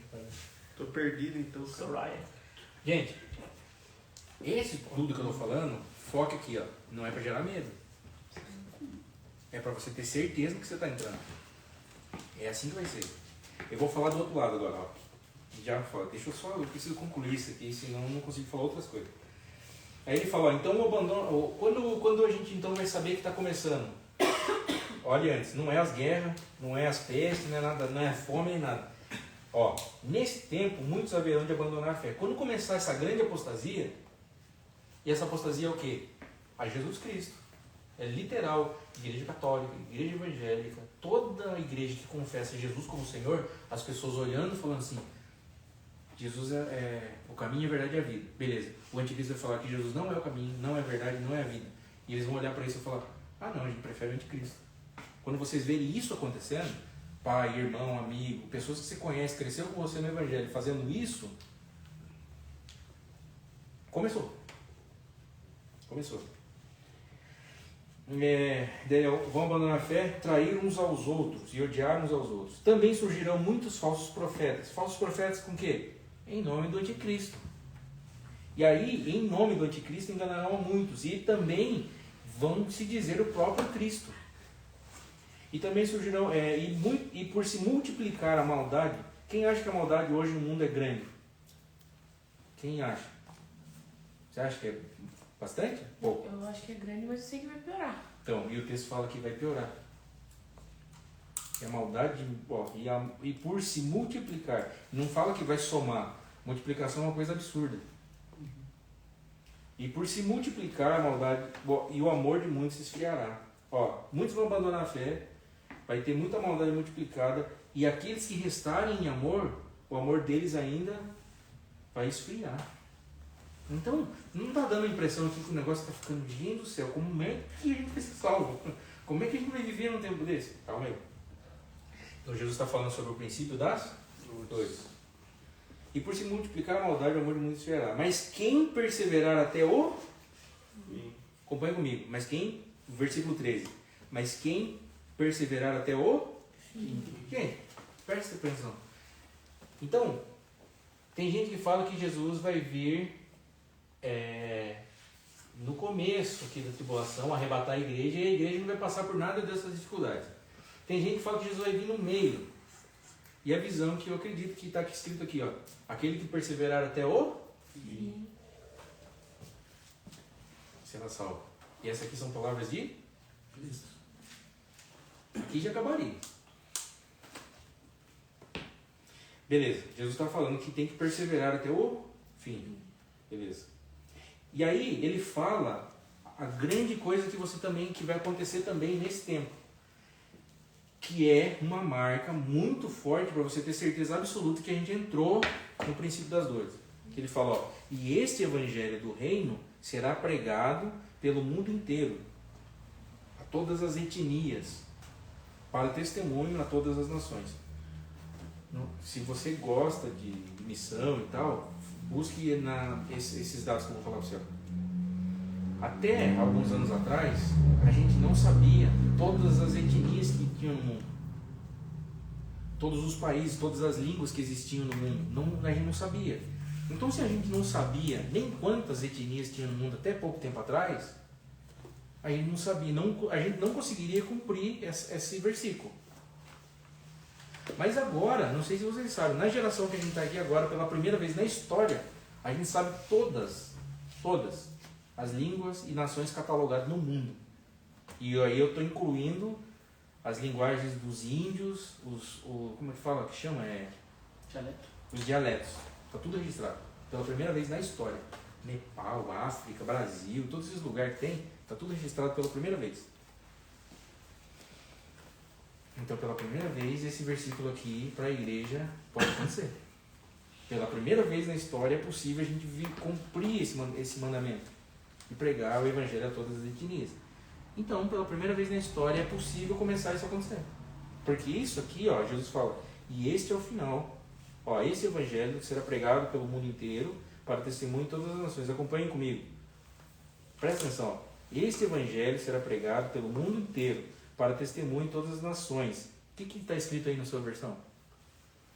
Tô perdido então. Soraya. Gente, esse tudo que eu tô falando, foca aqui, ó. Não é pra gerar medo. É pra você ter certeza do que você tá entrando. É assim que vai ser. Eu vou falar do outro lado agora, ó. Já fala, eu preciso concluir isso aqui, senão eu não consigo falar outras coisas. Aí ele fala, ó, então o abandono, quando a gente então vai saber que está começando? Olha antes, não é as guerras, não é as pestes, não é nada, não é a fome nem nada. Ó, nesse tempo, muitos haverão de abandonar a fé. Quando começar essa grande apostasia, e essa apostasia é o quê? A Jesus Cristo. É literal, igreja católica, igreja evangélica, toda igreja que confessa Jesus como Senhor, as pessoas olhando e falando assim, Jesus é o caminho, a verdade e a vida. Beleza. O anticristo vai falar que Jesus não é o caminho, não é a verdade, não é a vida. E eles vão olhar para isso e falar, não, a gente prefere o anticristo. Quando vocês verem isso acontecendo, pai, irmão, amigo, pessoas que você conhece, cresceu com você no evangelho, fazendo isso, começou. Vão abandonar a fé, trair uns aos outros e odiar uns aos outros. Também surgirão muitos falsos profetas. Falsos profetas com o quê? Em nome do anticristo. E aí, em nome do anticristo, enganarão a muitos. E também vão se dizer o próprio Cristo. E também surgirão, e por se multiplicar a maldade, quem acha que a maldade hoje no mundo é grande? Quem acha? Você acha que é bastante? Pouco. Eu acho que é grande, mas eu sei que vai piorar. Então, e o texto fala que vai piorar. E a maldade, e por se multiplicar, não fala que vai somar. Multiplicação é uma coisa absurda. E por se multiplicar a maldade, e o amor de muitos se esfriará. Muitos vão abandonar a fé, vai ter muita maldade multiplicada, e aqueles que restarem em amor, o amor deles ainda vai esfriar. Então, não está dando a impressão aqui que o negócio está ficando, gente do céu, como é que a gente vai ser salvo? Como é que a gente vai viver num tempo desse? Calma aí. Então Jesus está falando sobre o princípio das dores. E por se multiplicar a maldade, o amor de muitos se esfriará. Mas quem perseverar até o... Acompanhe comigo. Versículo 13. Mas quem perseverar até o... Gente, presta atenção. Então, tem gente que fala que Jesus vai vir começo aqui da tribulação, arrebatar a igreja, e a igreja não vai passar por nada dessas dificuldades. Tem gente que fala que Jesus vai vir no meio. E a visão que eu acredito que está escrito aqui, ó, aquele que perseverar até o fim será salvo. E essas aqui são palavras de Cristo. Aqui já acabaria. Beleza, Jesus está falando que tem que perseverar até o fim. Beleza. E aí ele fala a grande coisa que você também, que vai acontecer também nesse tempo, que é uma marca muito forte para você ter certeza absoluta que a gente entrou no princípio das dores. Que ele fala, ó, e este evangelho do reino será pregado pelo mundo inteiro, a todas as etnias, para testemunho a todas as nações. Se você gosta de missão e tal, busque esses dados que eu vou falar para você. Até alguns anos atrás, a gente não sabia todas as etnias que tinham no mundo. Todos os países, todas as línguas que existiam no mundo. A gente não sabia. Então, se a gente não sabia nem quantas etnias tinha no mundo até pouco tempo atrás, a gente não sabia, a gente não conseguiria cumprir esse versículo. Mas agora, não sei se vocês sabem, na geração que a gente está aqui agora, pela primeira vez na história, a gente sabe todas as línguas e nações catalogadas no mundo. E aí eu estou incluindo as linguagens dos índios, como é que fala? Que chama? Dialeto. Os dialetos. Está tudo registrado. Pela primeira vez na história. Nepal, África, Brasil, todos esses lugares que tem, está tudo registrado pela primeira vez. Então, pela primeira vez, esse versículo aqui para a igreja pode acontecer. Pela primeira vez na história é possível a gente cumprir esse mandamento e pregar o evangelho a todas as etnias. Então, pela primeira vez na história é possível começar isso a acontecer. Porque isso aqui, ó, Jesus fala, e este é o final. Ó, esse evangelho será pregado pelo mundo inteiro para testemunho em todas as nações. Acompanhem comigo. Presta atenção. Ó. Este evangelho será pregado pelo mundo inteiro para testemunho em todas as nações. O que está escrito aí na sua versão?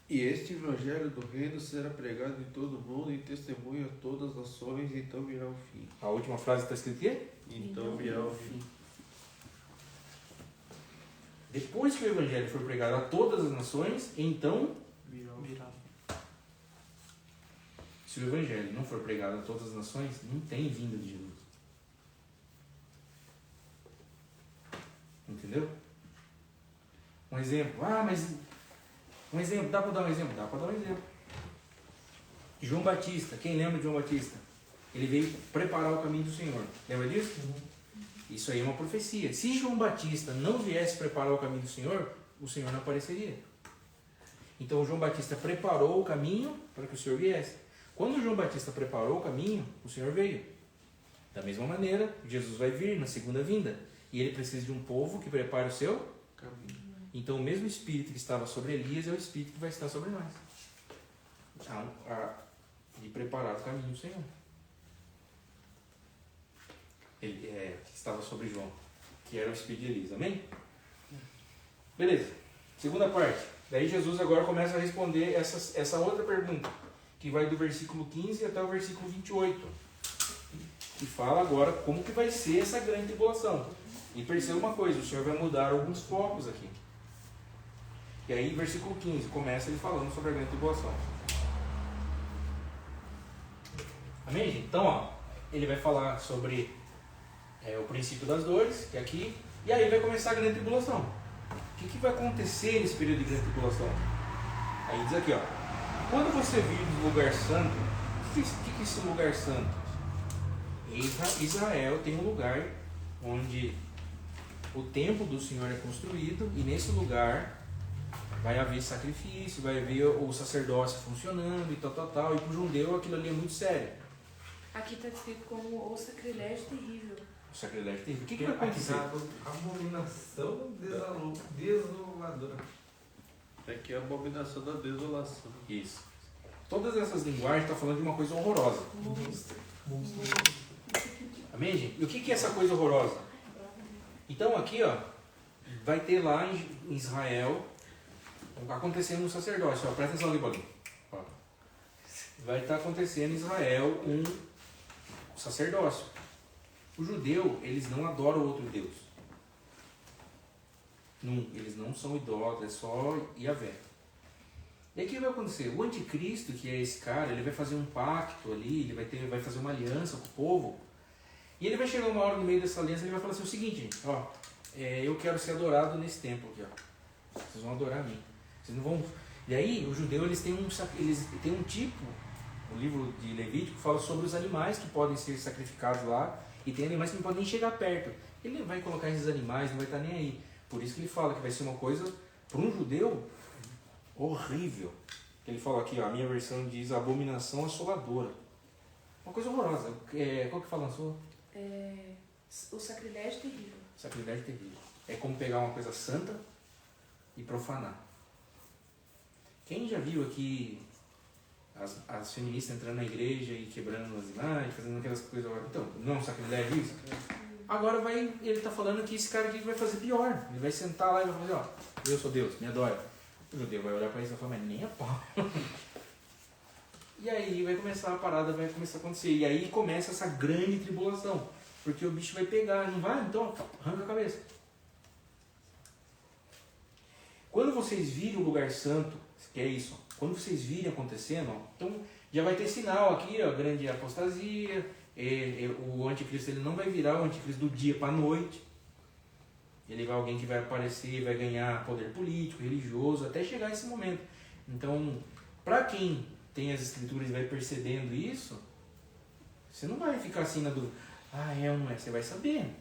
E este evangelho do reino será pregado em todo o mundo e testemunho a todas as nações, então virá o fim. A última frase está escrita aqui? Então virá o fim. Depois que o evangelho for pregado a todas as nações, então Virá o fim. se o evangelho não for pregado a todas as nações, não tem vinda de Jesus. Entendeu? Um exemplo. Um exemplo. Dá para dar um exemplo? Dá para dar um exemplo. João Batista. Quem lembra de João Batista? Ele veio preparar o caminho do Senhor. Lembra disso? Isso aí é uma profecia. Se João Batista não viesse preparar o caminho do Senhor, o Senhor não apareceria. Então João Batista preparou o caminho para que o Senhor viesse. Quando João Batista preparou o caminho, o Senhor veio. Da mesma maneira, Jesus vai vir na segunda vinda. E ele precisa de um povo que prepare o seu Caminho. Então o mesmo Espírito que estava sobre Elias é o Espírito que vai estar sobre nós. De preparar o caminho do Senhor. Ele estava sobre João, que era o Espírito de Elias. Amém? Beleza. Segunda parte. Daí Jesus agora começa a responder essa outra pergunta, que vai do versículo 15 até o versículo 28. E fala agora como que vai ser essa grande tribulação. E perceba uma coisa, o Senhor vai mudar alguns focos aqui. E aí, versículo 15, começa ele falando sobre a grande tribulação. Amém, gente? Então, ó, ele vai falar sobre o princípio das dores, que é aqui, e aí vai começar a grande tribulação. O que vai acontecer nesse período de grande tribulação? Aí diz aqui, ó, quando você vir do lugar santo, o que é esse lugar santo? Israel tem um lugar onde o templo do Senhor é construído, e nesse lugar vai haver sacrifício, vai haver o sacerdócio funcionando e tal. E para o judeu aquilo ali é muito sério. Aqui está descrito como o sacrilégio terrível. O sacrilégio terrível. O que vai acontecer? Abominação desoladora. Aqui é a abominação da desolação. Isso. Todas essas linguagens estão falando de uma coisa horrorosa. Amém, gente? E o que é essa coisa horrorosa? Então aqui, ó, vai ter lá em Israel, acontecendo um sacerdócio. Ó, presta atenção aqui, Paulinho. Vai estar acontecendo em Israel um sacerdócio. O judeu, eles não adoram outro Deus. Não, eles não são idólatras, é só Yahvé. E aí o que vai acontecer? O anticristo, que é esse cara, ele vai fazer um pacto ali, ele vai fazer uma aliança com o povo, e ele vai chegar uma hora no meio dessa aliança e ele vai falar assim, o seguinte, gente, ó, eu quero ser adorado nesse templo aqui, ó. Vocês vão adorar a mim. Vocês não vão... E aí, o judeu, eles têm um tipo, o livro de Levítico fala sobre os animais que podem ser sacrificados lá, e tem animais que não podem nem chegar perto. Ele vai colocar esses animais, não vai estar nem aí. Por isso que ele fala que vai ser uma coisa, para um judeu, horrível. Ele fala aqui, ó, a minha versão diz abominação assoladora. Uma coisa horrorosa. Qual que fala na sua? O sacrilégio terrível. Sacrilégio terrível. É como pegar uma coisa santa e profanar. Quem já viu aqui as feministas entrando na igreja e quebrando as imagens, fazendo aquelas coisas... Então, não é um sacrilégio isso? Agora ele está falando que esse cara aqui vai fazer pior. Ele vai sentar lá e vai fazer, ó, eu sou Deus, me adora. O judeu vai olhar para isso e vai falar, mas nem a pau. E aí vai começar a parada, vai começar a acontecer. E aí começa essa grande tribulação. Porque o bicho vai pegar, não vai? Então arranca a cabeça. Quando vocês virem o lugar santo, que é isso, ó, quando vocês virem acontecendo, ó, então já vai ter sinal aqui, ó, grande apostasia. O anticristo ele não vai virar o anticristo do dia para a noite. Ele vai alguém que vai aparecer, vai ganhar poder político, religioso, até chegar esse momento. Então, para quem tem as escrituras e vai percebendo isso, você não vai ficar assim na dúvida. É ou não é? Você vai saber.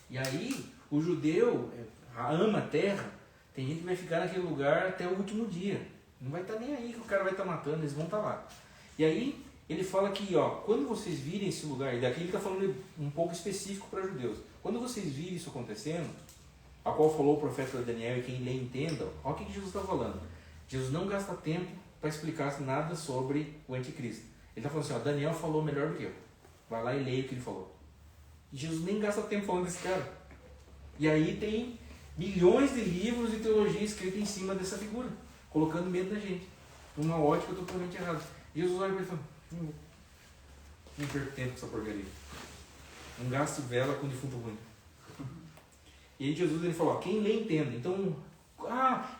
E aí, o judeu ama a terra. Tem gente que vai ficar naquele lugar até o último dia. Não vai estar nem aí que o cara vai estar matando, eles vão estar lá. E aí, ele fala que, ó, quando vocês virem esse lugar, e daqui ele está falando um pouco específico para judeus. Quando vocês virem isso acontecendo, a qual falou o profeta Daniel, e quem lê entenda, olha o que Jesus está falando. Jesus não gasta tempo para explicar nada sobre o anticristo. Ele está falando assim, ó, Daniel falou melhor do que eu. Vai lá e leia o que ele falou. E Jesus nem gasta tempo falando desse cara. E aí tem milhões de livros de teologia escritos em cima dessa figura, colocando medo na gente, numa ótica totalmente errada. Jesus olha para ele e fala, não perco tempo com essa porcaria. Não gaste vela com defunto ruim. E aí Jesus ele falou, ó, quem lê entenda. Então,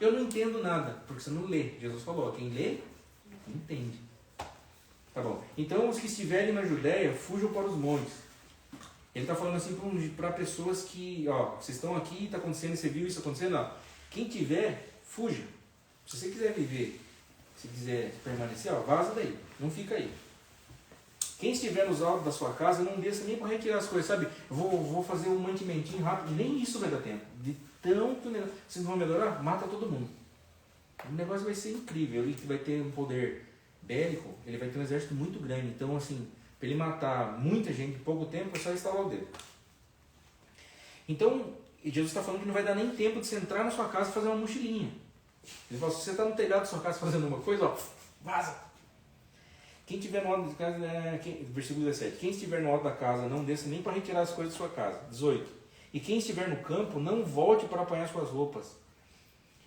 eu não entendo nada, porque você não lê. Jesus falou, ó, quem lê, entende. Tá bom. Então os que estiverem na Judéia, fujam para os montes. Ele está falando assim para pessoas que, ó, vocês estão aqui, está acontecendo, você viu isso acontecendo, ó. Quem tiver, fuja. Se você quiser viver, se quiser permanecer, ó, vaza daí, não fica aí. Quem estiver nos altos da sua casa, não desça nem para retirar as coisas, sabe? Vou fazer um mantimentinho rápido, nem isso vai dar tempo. De tanto negócio. Vocês vão me adorar? Mata todo mundo. O negócio vai ser incrível. Ele vai ter um poder bélico, ele vai ter um exército muito grande. Então, assim, para ele matar muita gente em pouco tempo, é só instalar o dedo. Então, Jesus está falando que não vai dar nem tempo de você entrar na sua casa e fazer uma mochilinha. Ele fala, se você está no telhado da sua casa fazendo uma coisa, ó, vaza. Quem estiver no alto da casa, versículo 17, quem estiver no alto da casa, não desça nem para retirar as coisas da sua casa. 18, e quem estiver no campo, não volte para apanhar suas roupas.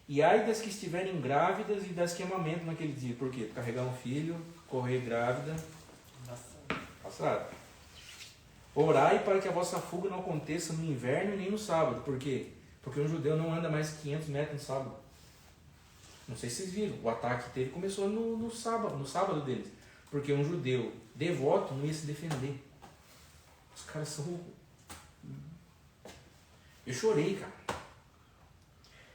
E ai das que estiverem grávidas e das que amamentam naquele dia. Por quê? Carregar um filho, correr grávida. Passado. Orai para que a vossa fuga não aconteça no inverno e nem no sábado. Por quê? Porque um judeu não anda mais 500 metros no sábado. Não sei se vocês viram. O ataque teve começou no sábado deles. Porque um judeu devoto não ia se defender. Os caras são... Eu chorei, cara.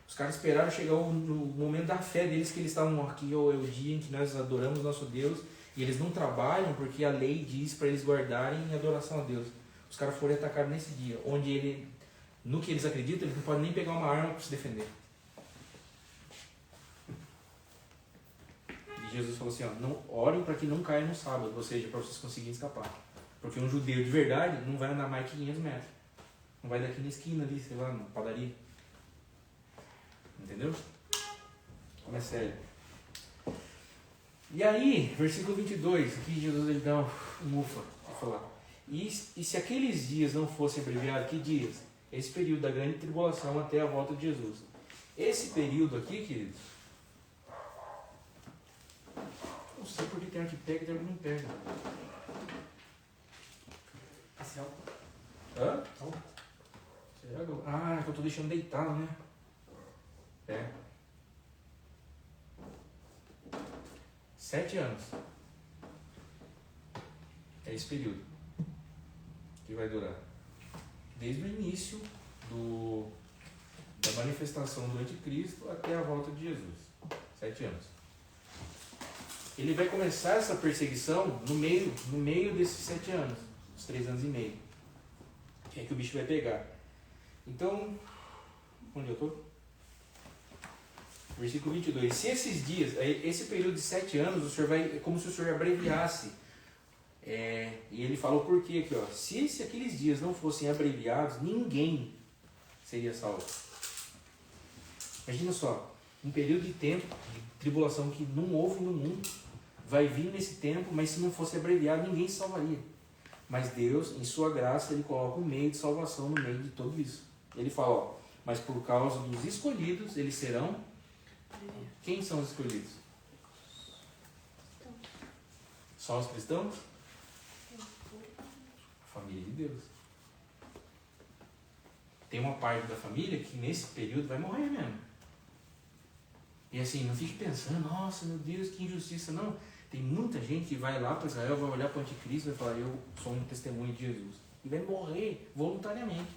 Os caras esperaram chegar o momento da fé deles, que eles estavam aqui, é o dia em que nós adoramos nosso Deus, e eles não trabalham porque a lei diz para eles guardarem em adoração a Deus. Os caras foram atacados nesse dia, onde no que eles acreditam, eles não podem nem pegar uma arma para se defender. E Jesus falou assim, ó, não orem para que não caia no sábado, ou seja, para vocês conseguirem escapar. Porque um judeu de verdade não vai andar mais que 500 metros. Não vai daqui na esquina ali, sei lá, na padaria. Entendeu? Como é sério. E aí, versículo 22, aqui Jesus ele dá um ufa, vou falar. E se aqueles dias não fossem abreviados, que dias? Esse período da grande tribulação até a volta de Jesus. Esse período aqui, queridos, não sei porque tem hora que pega e tem hora que não pega. Hã? Será que é que eu tô deixando deitado, né? É. 7 anos. É esse período que vai durar. Desde o início da manifestação do anticristo até a volta de Jesus. 7 anos. Ele vai começar essa perseguição no meio desses 7 anos. Os 3 anos e meio. Que é que o bicho vai pegar. Então, onde eu estou? Versículo 22. Se esses dias, esse período de 7 anos, o Senhor vai, é como se o Senhor abreviasse. E ele falou por quê aqui, ó. Se aqueles dias não fossem abreviados, ninguém seria salvo. Imagina só, um período de tempo, de tribulação que não houve no mundo, vai vir nesse tempo, mas se não fosse abreviado, ninguém se salvaria. Mas Deus, em sua graça, Ele coloca um meio de salvação no meio de tudo isso. Ele fala, ó, mas por causa dos escolhidos, eles serão... Quem são os escolhidos? Só os cristãos? A família de Deus. Tem uma parte da família que nesse período vai morrer mesmo. E assim, não fique pensando, nossa, meu Deus, que injustiça. Não, tem muita gente que vai lá para Israel, vai olhar para o anticristo e vai falar, eu sou um testemunho de Jesus. E vai morrer voluntariamente.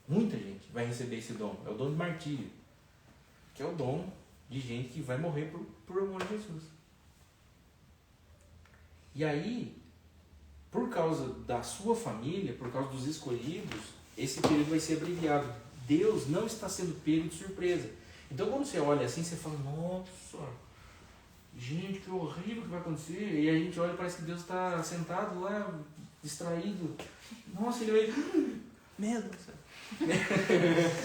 Muita gente vai receber esse dom. É o dom de martírio. Que é o dom de gente que vai morrer por amor a Jesus. E aí, por causa da sua família, por causa dos escolhidos, esse período vai ser abreviado. Deus não está sendo pego de surpresa. Então quando você olha assim, você fala, nossa, gente, que horrível que vai acontecer. E a gente olha e parece que Deus está sentado lá, distraído. Nossa, ele vai... Medo.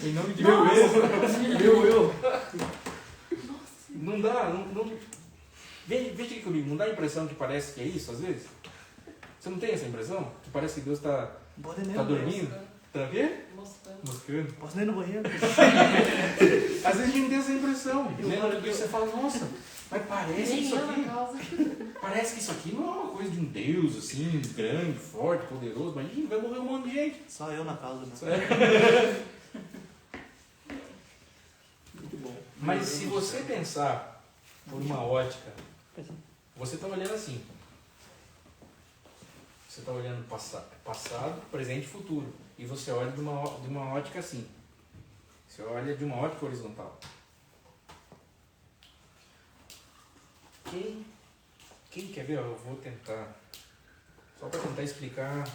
Em nome de Meu eu. Não dá, não... Veja aqui comigo, não dá a impressão que parece que é isso, às vezes? Você não tem essa impressão? Que parece que Deus está dormindo? Tá o quê? Moscando. Posso nem ir no banheiro? Às vezes a gente tem essa impressão. Lendo que você fala, nossa, mas parece que isso aqui... Parece que isso aqui não é uma coisa de um Deus, assim, grande, forte, poderoso. Mas vai morrer um monte de gente. Só eu na causa, né? Muito bom. Mas se você pensar por uma ótica, você está olhando assim. Você está olhando passado, presente e futuro. E você olha de uma ótica assim. Você olha de uma ótica horizontal. Quem quer ver? Eu vou tentar. Só para tentar explicar.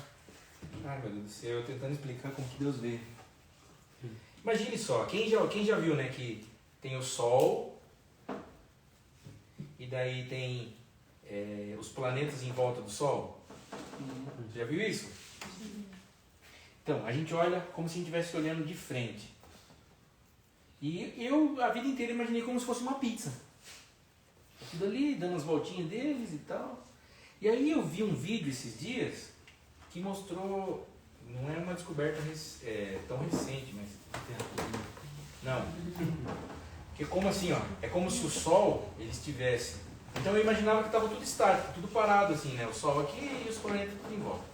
Ai, meu Deus do céu, tentando explicar como que Deus vê. Imagine só, quem já viu, né, que tem o Sol, e daí tem os planetas em volta do Sol? Você já viu isso? Então, a gente olha como se a gente estivesse olhando de frente. E eu, a vida inteira, imaginei como se fosse uma pizza. Tudo ali, dando as voltinhas deles e tal. E aí eu vi um vídeo esses dias que mostrou, não é uma descoberta tão recente, mas... Não. Porque como assim, ó, é como se o Sol, ele estivesse... Então eu imaginava que estava tudo estático, tudo parado assim, né? O Sol aqui e os planetas tudo em volta.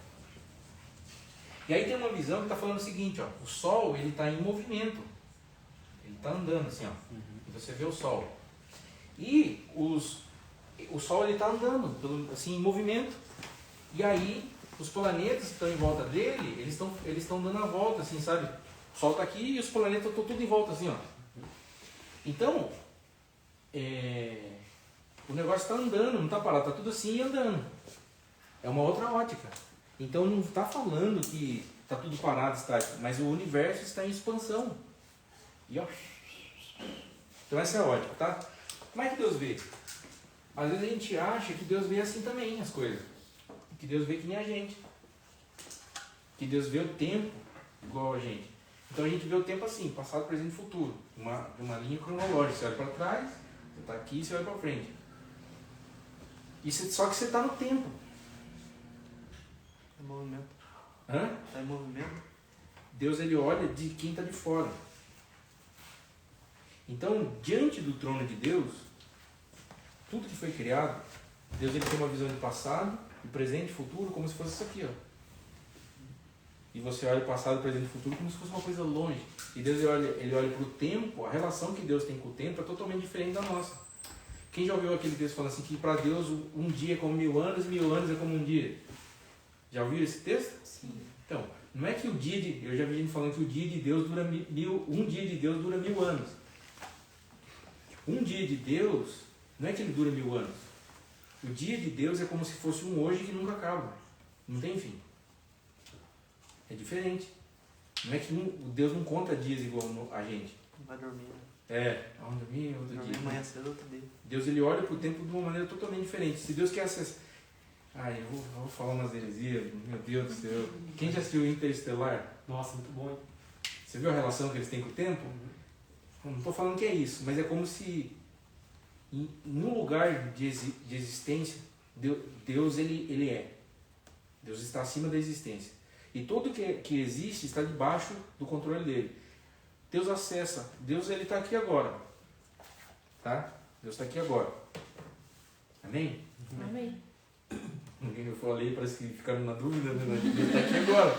E aí tem uma visão que está falando o seguinte, ó, o Sol, ele está em movimento. Ele está andando assim, ó. E você vê o Sol. E o Sol, ele está andando, assim, em movimento. E aí, os planetas que estão em volta dele, eles estão dando a volta, assim, sabe? O Sol está aqui e os planetas estão tudo em volta, assim, ó. Então, o negócio está andando, não está parado, está tudo assim e andando. É uma outra ótica. Então não está falando que está tudo parado, mas o universo está em expansão. E ó. Então essa é a ótica, tá? Como é que Deus vê? Às vezes a gente acha que Deus vê assim também as coisas. Que Deus vê que nem a gente. Que Deus vê o tempo igual a gente. Então a gente vê o tempo assim, passado, presente e futuro. Uma linha cronológica. Você olha para trás, você está aqui e você olha para frente. Só que você está no tempo. Tá em movimento. Hã? Tá em movimento. Deus, ele olha de quem está de fora. Então, diante do trono de Deus, tudo que foi criado, Deus, ele tem uma visão de passado, de presente e futuro, como se fosse isso aqui, ó. e você olha o passado, o presente e o futuro como se fosse uma coisa longe. E Deus ele olha para o tempo, a relação que Deus tem com o tempo é totalmente diferente da nossa. Quem já ouviu aquele texto falando assim que para Deus um dia é como 1000 anos e 1000 anos é como um dia? Já ouviu esse texto? Sim. Então, não é que o dia de... Eu já vi gente falando que o dia de Deus dura um dia de Deus dura 1000 anos. Um dia de Deus, não é que ele dura 1000 anos. O dia de Deus é como se fosse um hoje que nunca acaba. Não tem fim. É diferente. Não é que Deus não conta dias igual a gente. Vai dormir, né? Vamos dormir outro Dormir dia. amanhã cedo, outro dia. Deus ele olha para o tempo de uma maneira totalmente diferente. Se Deus quer acessar... eu vou falar umas heresias, meu Deus do céu. Quem já assistiu Interestelar? Nossa, muito bom, hein? Você viu a relação que eles têm com o tempo? Eu não estou falando que é isso, mas é como se num lugar de existência, Deus ele é. Deus está acima da existência. E tudo que existe está debaixo do controle dele. Deus acessa. Deus ele está aqui agora. Tá? Deus está aqui agora. Amém? Amém. Eu falei, parece que ficaram na dúvida, né? Deus está aqui agora.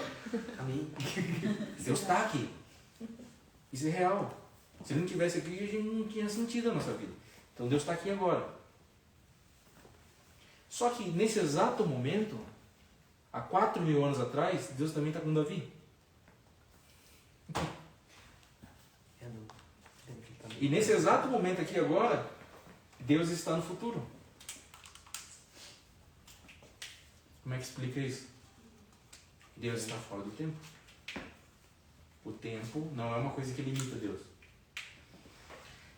Amém. Deus está aqui. Isso é real. Se ele não estivesse aqui, a gente não tinha sentido a nossa vida. Então Deus está aqui agora. Só que nesse exato momento, há 4000 anos atrás, Deus também está com Davi. E nesse exato momento aqui agora, Deus está no futuro. Como é que explica isso? Deus está fora do tempo. O tempo não é uma coisa que limita Deus.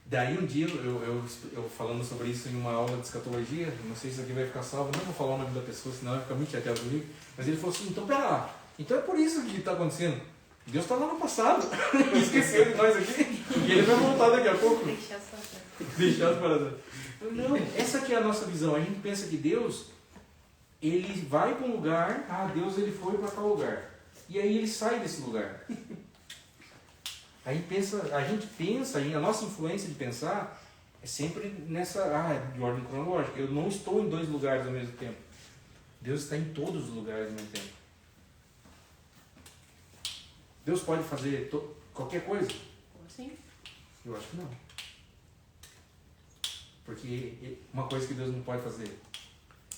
Daí um dia, eu falando sobre isso em uma aula de escatologia, não sei se isso aqui vai ficar salvo, não vou falar o nome da pessoa, senão vai ficar muito chateado comigo, mas ele falou assim, então pera lá, então é por isso que está acontecendo. Deus está lá no passado, esqueceu de nós aqui, e ele vai voltar daqui a pouco. Deixar só. Deixar para não, essa aqui é a nossa visão. A gente pensa que Deus, ele vai para um lugar, Deus ele foi para tal lugar. E aí ele sai desse lugar. A gente pensa, a nossa influência de pensar é sempre nessa, de ordem cronológica. Eu não estou em 2 lugares ao mesmo tempo. Deus está em todos os lugares ao mesmo tempo. Deus pode fazer qualquer coisa? Como assim? Eu acho que não. Porque uma coisa que Deus não pode fazer,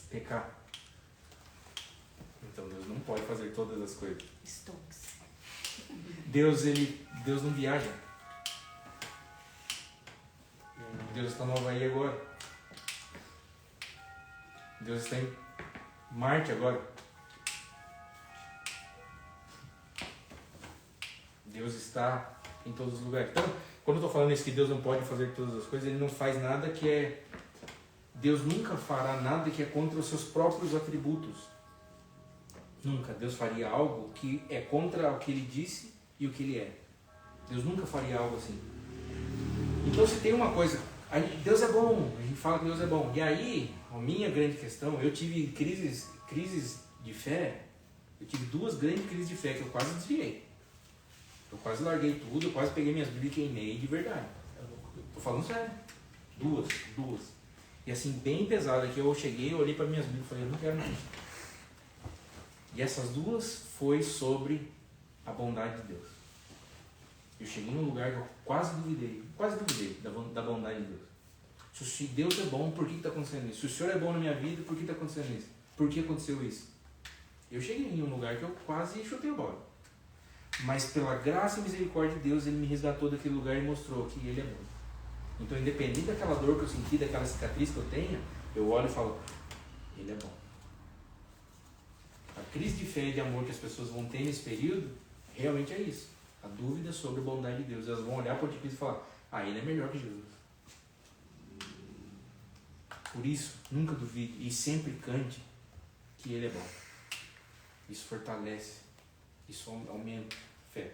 pecar. Então Deus não pode fazer todas as coisas. Stonks. Deus não viaja. Deus está no Havaí agora. Deus está em Marte agora. Deus está em todos os lugares. Então, quando eu estou falando isso que Deus não pode fazer todas as coisas, Ele não faz nada que é... Deus nunca fará nada que é contra os seus próprios atributos. Nunca. Deus faria algo que é contra o que Ele disse e o que Ele é. Deus nunca faria algo assim. Então, se tem uma coisa... Deus é bom. A gente fala que Deus é bom. E aí, a minha grande questão... Eu tive crises de fé. Eu tive 2 grandes crises de fé que eu quase desviei. Eu quase larguei tudo, eu quase peguei minhas Bíblias e queimei de verdade. Tô falando sério. 2. E assim, bem pesada, que eu cheguei, eu olhei para minhas Bíblias e falei, eu não quero mais. E essas 2 foi sobre a bondade de Deus. Eu cheguei num lugar que eu quase duvidei da bondade de Deus. Se Deus é bom, por que está acontecendo isso? Se o Senhor é bom na minha vida, por que está acontecendo isso? Por que aconteceu isso? Eu cheguei em um lugar que eu quase chutei a bola. Mas pela graça e misericórdia de Deus, Ele me resgatou daquele lugar e mostrou que Ele é bom. Então, independente daquela dor que eu senti, daquela cicatriz que eu tenho, eu olho e falo, Ele é bom. A crise de fé e de amor que as pessoas vão ter nesse período, realmente é isso. A dúvida sobre a bondade de Deus. Elas vão olhar para o tipo e falar, Ele é melhor que Jesus. Por isso, nunca duvide e sempre cante que Ele é bom. Isso fortalece. Isso aumenta a fé.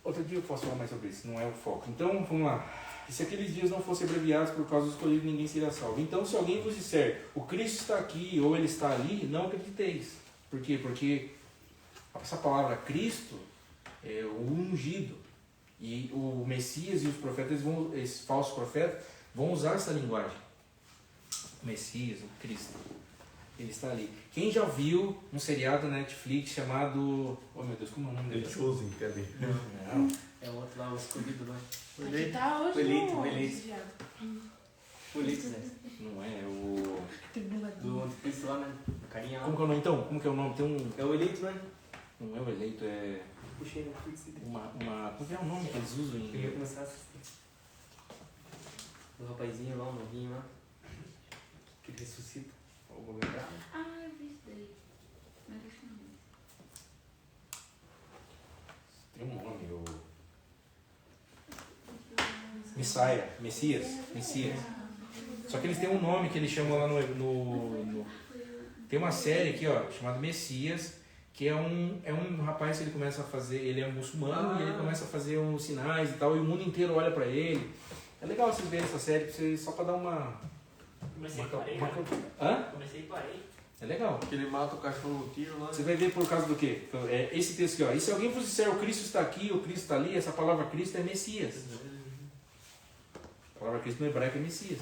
Outro dia eu posso falar mais sobre isso, não é o foco. Então, vamos lá. E se aqueles dias não fossem abreviados por causa do escolhido, ninguém seria salvo. Então, se alguém vos disser, o Cristo está aqui ou Ele está ali, não acrediteis. Por quê? Porque essa palavra Cristo é o ungido. E o Messias e os profetas, esses falsos profetas, vão usar essa linguagem. O Messias, o Cristo. Ele está ali. Quem já viu um seriado na Netflix chamado... Oh meu Deus, como é o nome dele? The Chosen, quer ver? Não. É o outro lá, o escolhido lá. Aqui tá hoje O eleito, no o eleito. desviado. O eleito, né? Não é, o... Do anticristo lá, né? A carinha Como lá. que é o nome então? Como que é o nome? Tem um... É o eleito, né? Não é o eleito, é... Puxei no Netflix. Como que é o nome que eles usam Eu ia em... começar a assistir. O rapazinho lá, o novinho lá. Que ele ressuscita. Eu vou lembrar. Ah, eu vi isso daí. Mas acho que não. Tem um nome, o... Messias. Só que eles têm um nome que eles chamam lá no... Tem uma série aqui, ó, chamada Messias, que é um rapaz que ele começa a fazer, ele é muçulmano e ele começa a fazer uns sinais e tal, e o mundo inteiro olha pra ele. É legal vocês verem essa série, só pra dar uma... Comecei e parei, uma- né? Hã? Comecei e parei. É legal. Que ele mata o cachorro no tiro lá. Você vai ver por causa do quê? É esse texto aqui, ó. E se alguém fosse disser o Cristo está aqui, o Cristo está ali, essa palavra Cristo é Messias. A palavra Cristo no hebraico é Messias.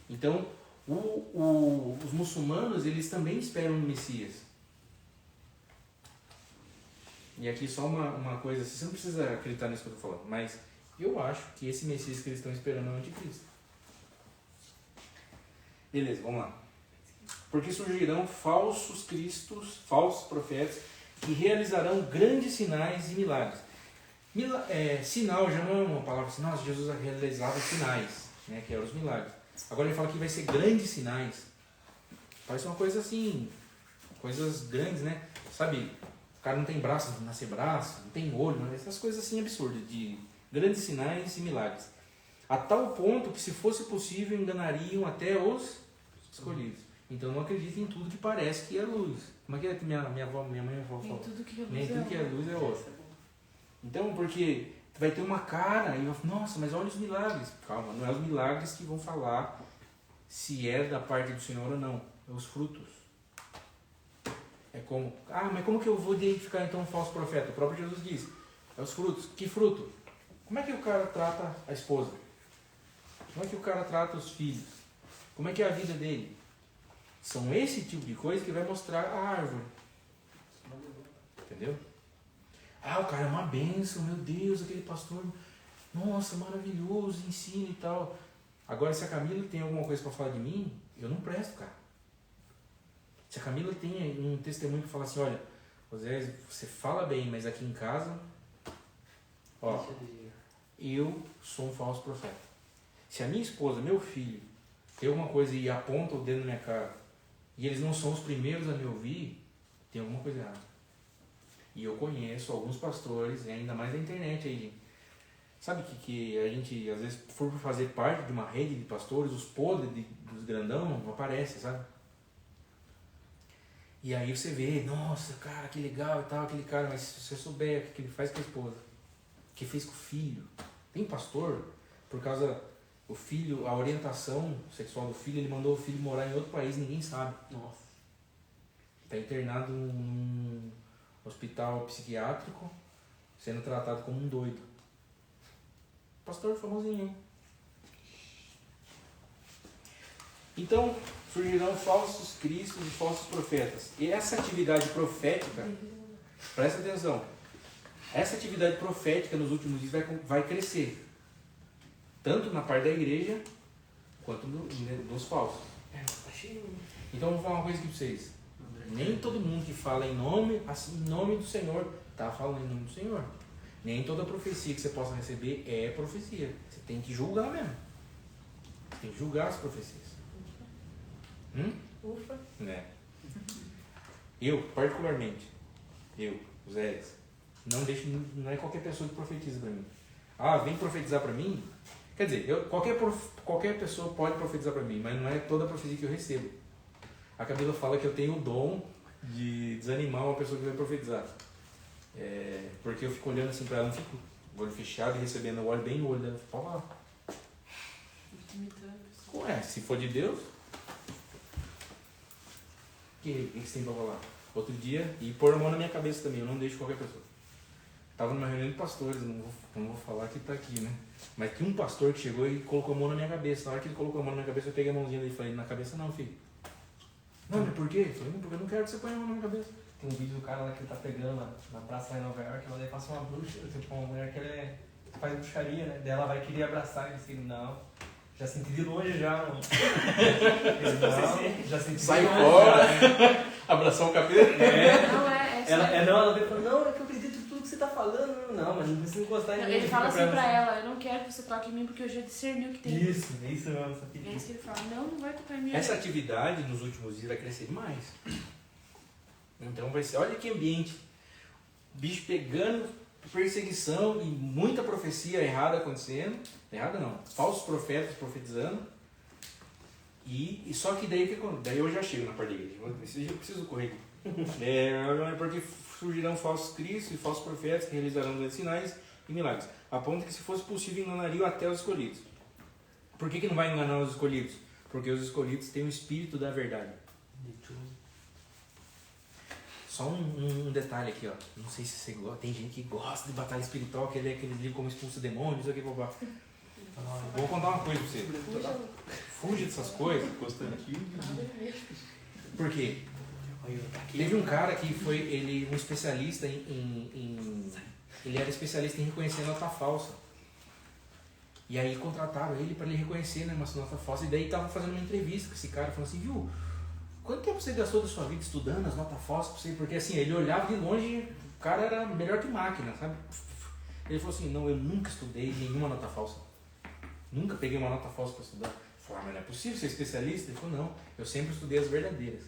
Então, os muçulmanos, eles também esperam um Messias. E aqui só uma coisa, você não precisa acreditar nisso que eu estou falando, mas eu acho que esse Messias que eles estão esperando é o anticristo. Beleza, vamos lá. Porque surgirão falsos cristos, falsos profetas, que realizarão grandes sinais e milagres. Sinal já não é uma palavra assim, nossa, Jesus realizava sinais, né, que eram os milagres. Agora ele fala que vai ser grandes sinais. Parece uma coisa assim, coisas grandes, né? Sabe, o cara não tem braço, não nasce braço, não tem olho, né? Essas coisas assim absurdas, de grandes sinais e milagres. A tal ponto que, se fosse possível, enganariam até os escolhidos. Então não acredita em tudo que parece que é luz. Como é que minha mãe e minha avó Nem falam? tudo que eu Nem tudo que é luz é ouro. Então, porque vai ter uma cara e vai falar, nossa, mas olha os milagres. Calma, não é os milagres que vão falar se é da parte do Senhor ou não. É os frutos. É como, mas como que eu vou identificar então um falso profeta? O próprio Jesus diz, é os frutos. Que fruto? Como é que o cara trata a esposa? Como é que o cara trata os filhos? Como é que é a vida dele? São esse tipo de coisa que vai mostrar a árvore. Entendeu? O cara é uma bênção, meu Deus, aquele pastor, nossa, maravilhoso, ensina e tal. Agora, se a Camila tem alguma coisa para falar de mim, eu não presto, cara. Se a Camila tem um testemunho que fala assim, olha, José, você fala bem, mas aqui em casa, ó, eu sou um falso profeta. Se a minha esposa, meu filho, tem alguma coisa e aponta o dedo na minha cara, e eles não são os primeiros a me ouvir, tem alguma coisa errada. E eu conheço alguns pastores, ainda mais na internet aí, sabe que a gente, às vezes, for fazer parte de uma rede de pastores, os podres dos grandão não aparecem, sabe? E aí você vê, nossa, cara, que legal e tal, aquele cara, mas se você souber o que ele faz com a esposa, o que fez com o filho. Tem pastor, por causa do filho, a orientação sexual do filho, ele mandou o filho morar em outro país, ninguém sabe. Nossa. Está internado num hospital psiquiátrico, sendo tratado como um doido. Pastor famosinho, hein? Então, surgirão falsos cristos e falsos profetas. E essa atividade profética, presta atenção, essa atividade profética nos últimos dias vai crescer. Tanto na parte da igreja, quanto nos falsos. Então, vou falar uma coisa aqui para vocês. Nem todo mundo que fala em nome do Senhor está falando em nome do Senhor. Nem toda profecia que você possa receber é profecia. Você tem que julgar mesmo. Você tem que julgar as profecias. Ufa. Né? Eu, particularmente, o Zé, não é qualquer pessoa que profetiza para mim. Vem profetizar para mim. Quer dizer, qualquer pessoa pode profetizar para mim, mas não é toda profecia que eu recebo. A Camila fala que eu tenho o dom de desanimar uma pessoa que vai profetizar. Porque eu fico olhando assim para ela, não fico o olho fechado e recebendo, eu olho bem no olho dela. Pode lá. Se for de Deus, o que você tem para falar? Outro dia, e pôr a mão na minha cabeça também, eu não deixo qualquer pessoa. Estava numa reunião de pastores, não vou falar que está aqui, né? Mas tinha um pastor que chegou e colocou a mão na minha cabeça. Na hora que ele colocou a mão na minha cabeça, eu peguei a mãozinha dele e falei, na cabeça não, filho. Não, mas por quê? Eu falei, não, porque eu não quero que você ponha a mão na minha cabeça. Tem um vídeo do cara lá que ele tá pegando na praça lá em Nova York, ela daí passa uma bruxa, tipo, uma mulher que faz bruxaria, né? Daí ela vai querer abraçar ele assim, não. Já senti de longe já, mano. Ele, não, já senti Sai de longe fora. já. Abraçar o cabelo. Não, é sério. Ela veio falando, não, é que eu acredito em tudo que você tá falando. Não, mas não precisa encostar em mim. Ele fala fica assim pra ela, eu não quero que você toque em mim porque eu já discerni o que tem. Isso mesmo, essa É pedida. isso que ele fala, não vai tocar em mim. Essa atividade nos últimos dias vai crescer demais. Então vai ser, olha que ambiente. Bicho pegando, perseguição e muita profecia errada acontecendo. Errada não, falsos profetas profetizando. E só que daí eu já chego na parte da igreja. Eu preciso correr aqui. Porque surgirão falsos cristos e falsos profetas que realizarão grandes sinais e milagres. A ponto que, se fosse possível, enganariam até os escolhidos. Por que não vai enganar os escolhidos? Porque os escolhidos têm o espírito da verdade. Só um detalhe aqui, ó. Não sei se você gosta. Tem gente que gosta de batalha espiritual, que é aquele livro como expulsa demônios, isso aqui, babá. Vou contar uma coisa pra você. Fuja dessas coisas. Constantino. Por quê? Teve um cara que foi um especialista ele era especialista em reconhecer nota falsa. E aí contrataram ele para ele reconhecer, né, uma nota falsa. E daí tava fazendo uma entrevista com esse cara, falando assim, viu, quanto tempo você gastou da sua vida estudando as notas falsas pra você? Porque assim, ele olhava de longe, o cara era melhor que máquina, sabe? Ele falou assim, não, eu nunca estudei nenhuma nota falsa. Nunca peguei uma nota falsa para estudar. Eu falei, mas não é possível ser especialista? Ele falou, não, eu sempre estudei as verdadeiras.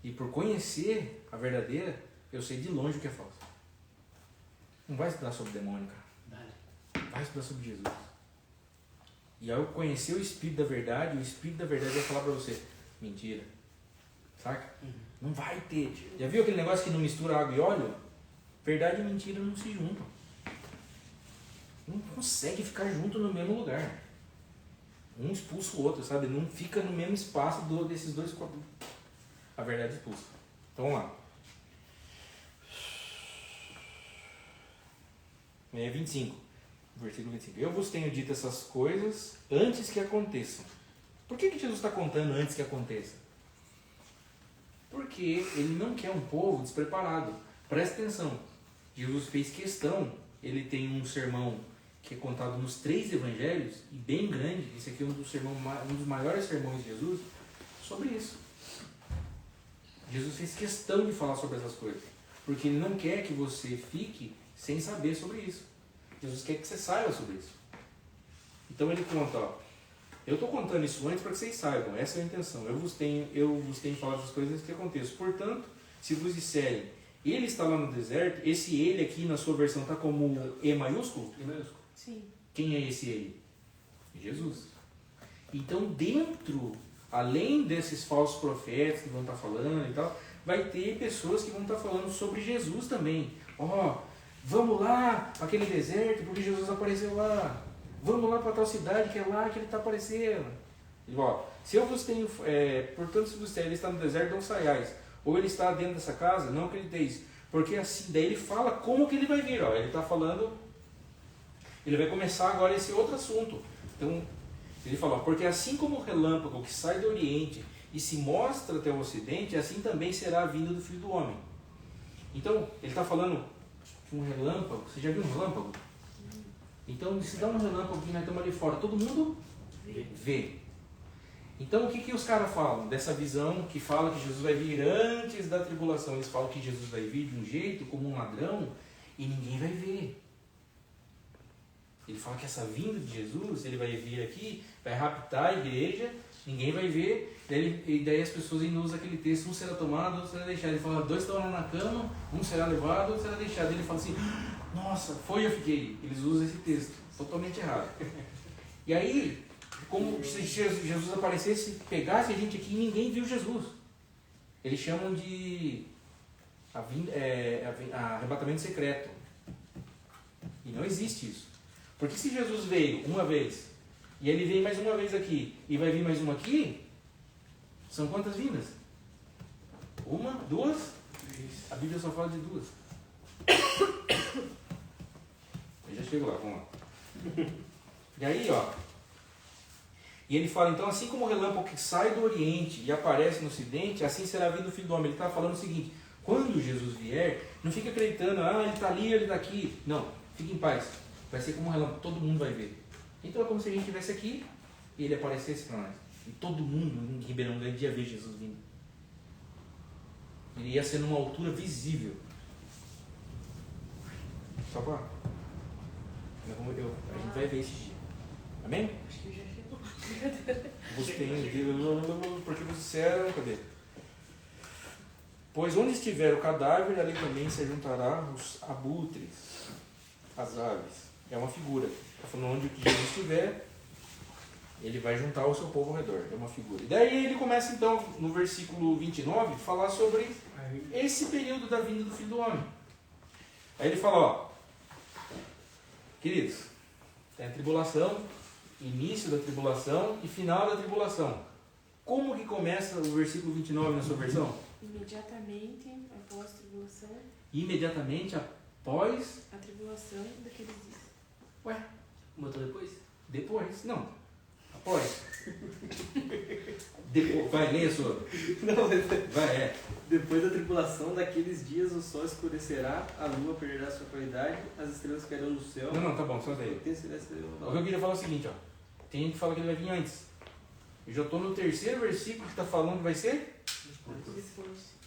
E por conhecer a verdadeira, eu sei de longe o que é falso. Não vai estudar sobre demônio, cara. Vai estudar sobre Jesus. E ao conhecer o Espírito da Verdade, o Espírito da Verdade vai falar pra você, mentira. Saca? Não vai ter. Já viu aquele negócio que não mistura água e óleo? Verdade e mentira não se juntam. Não consegue ficar junto no mesmo lugar. Um expulsa o outro, sabe? Não fica no mesmo espaço desses dois corpos. A verdade expulsa. Então vamos lá. 25. Versículo 25. Eu vos tenho dito essas coisas antes que aconteçam. Por que Jesus está contando antes que aconteça? Porque ele não quer um povo despreparado. Presta atenção. Jesus fez questão. Ele tem um sermão que é contado nos 3 evangelhos, e bem grande. Esse aqui é um dos maiores sermões de Jesus sobre isso. Jesus fez questão de falar sobre essas coisas. Porque ele não quer que você fique sem saber sobre isso. Jesus quer que você saiba sobre isso. Então ele conta, ó, eu estou contando isso antes para que vocês saibam, essa é a intenção. Eu vos tenho falado essas coisas que aconteçam. Portanto, se vos disserem, ele está lá no deserto, esse ele aqui na sua versão está como E maiúsculo? E maiúsculo. Sim. Quem é esse ele? Jesus. Então dentro, além desses falsos profetas que vão estar falando e tal, vai ter pessoas que vão estar falando sobre Jesus também. Ó, vamos lá para aquele deserto porque Jesus apareceu lá. Vamos lá para tal cidade que é lá que ele está aparecendo. Ele fala, ó, se eu vos tenho, portanto, se vos tenho, ele está no deserto, não saiais. Ou ele está dentro dessa casa, não acrediteis. Porque assim, daí ele fala como que ele vai vir. Ó, ele está falando, ele vai começar agora esse outro assunto. Então, ele fala, porque assim como o relâmpago que sai do Oriente e se mostra até o Ocidente, assim também será a vinda do Filho do Homem. Então, ele está falando de um relâmpago. Você já viu um relâmpago? Então, se dá um relâmpago que nós estamos ali fora, todo mundo vê. Então, o que os caras falam dessa visão que fala que Jesus vai vir antes da tribulação? Eles falam que Jesus vai vir de um jeito, como um ladrão, e ninguém vai ver. Ele fala que essa vinda de Jesus, ele vai vir aqui, vai raptar a igreja, ninguém vai ver, e daí as pessoas ainda usam aquele texto, um será tomado, outro será deixado. Ele fala, 2 estarão na cama, um será levado, outro será deixado. Ele fala assim, nossa, foi eu fiquei. Eles usam esse texto, totalmente errado. E aí, como se Jesus aparecesse, pegasse a gente aqui e ninguém viu Jesus. Eles chamam de arrebatamento secreto. E não existe isso. Porque se Jesus veio uma vez, e ele veio mais uma vez aqui, e vai vir mais uma aqui, são quantas vindas? 1, 2? A Bíblia só fala de 2. Eu já chego lá, vamos lá. E aí, ó, E ele fala, então, assim como o relâmpago que sai do Oriente e aparece no Ocidente, assim será a vinda do Filho do Homem. Ele está falando o seguinte, quando Jesus vier, não fica acreditando, ele está ali, ele está aqui. Não, fique em paz. Vai ser como um relâmpago, todo mundo vai ver. Então é como se a gente estivesse aqui e ele aparecesse para nós. E todo mundo em Ribeirão Grande ia ver Jesus vindo. Ele ia ser numa altura visível. Só para... A gente vai ver esse dia. Amém? Acho que já chegou. Porque você disseram, cadê? Pois onde estiver o cadáver, ali também se juntará os abutres, as aves. É uma figura. Está falando onde Jesus estiver, ele vai juntar o seu povo ao redor. É uma figura. E daí ele começa então, no versículo 29, a falar sobre esse período da vinda do Filho do Homem. Aí ele fala, ó, queridos, tem a tribulação, início da tribulação e final da tribulação. Como que começa o versículo 29 na sua versão? Imediatamente após a tribulação. Imediatamente após A tribulação daqueles dias. Ué, Botou depois? depois? Não. Após. Depois. Vai, lê a sua. Não, Vai, depois da tribulação daqueles dias o sol escurecerá, a lua perderá sua claridade, as estrelas cairão do céu. Não, tá bom, só daí. O que eu queria falar é o seguinte, ó. Tem gente que fala que ele vai vir antes. Eu já estou no terceiro versículo que está falando que vai ser. Depois.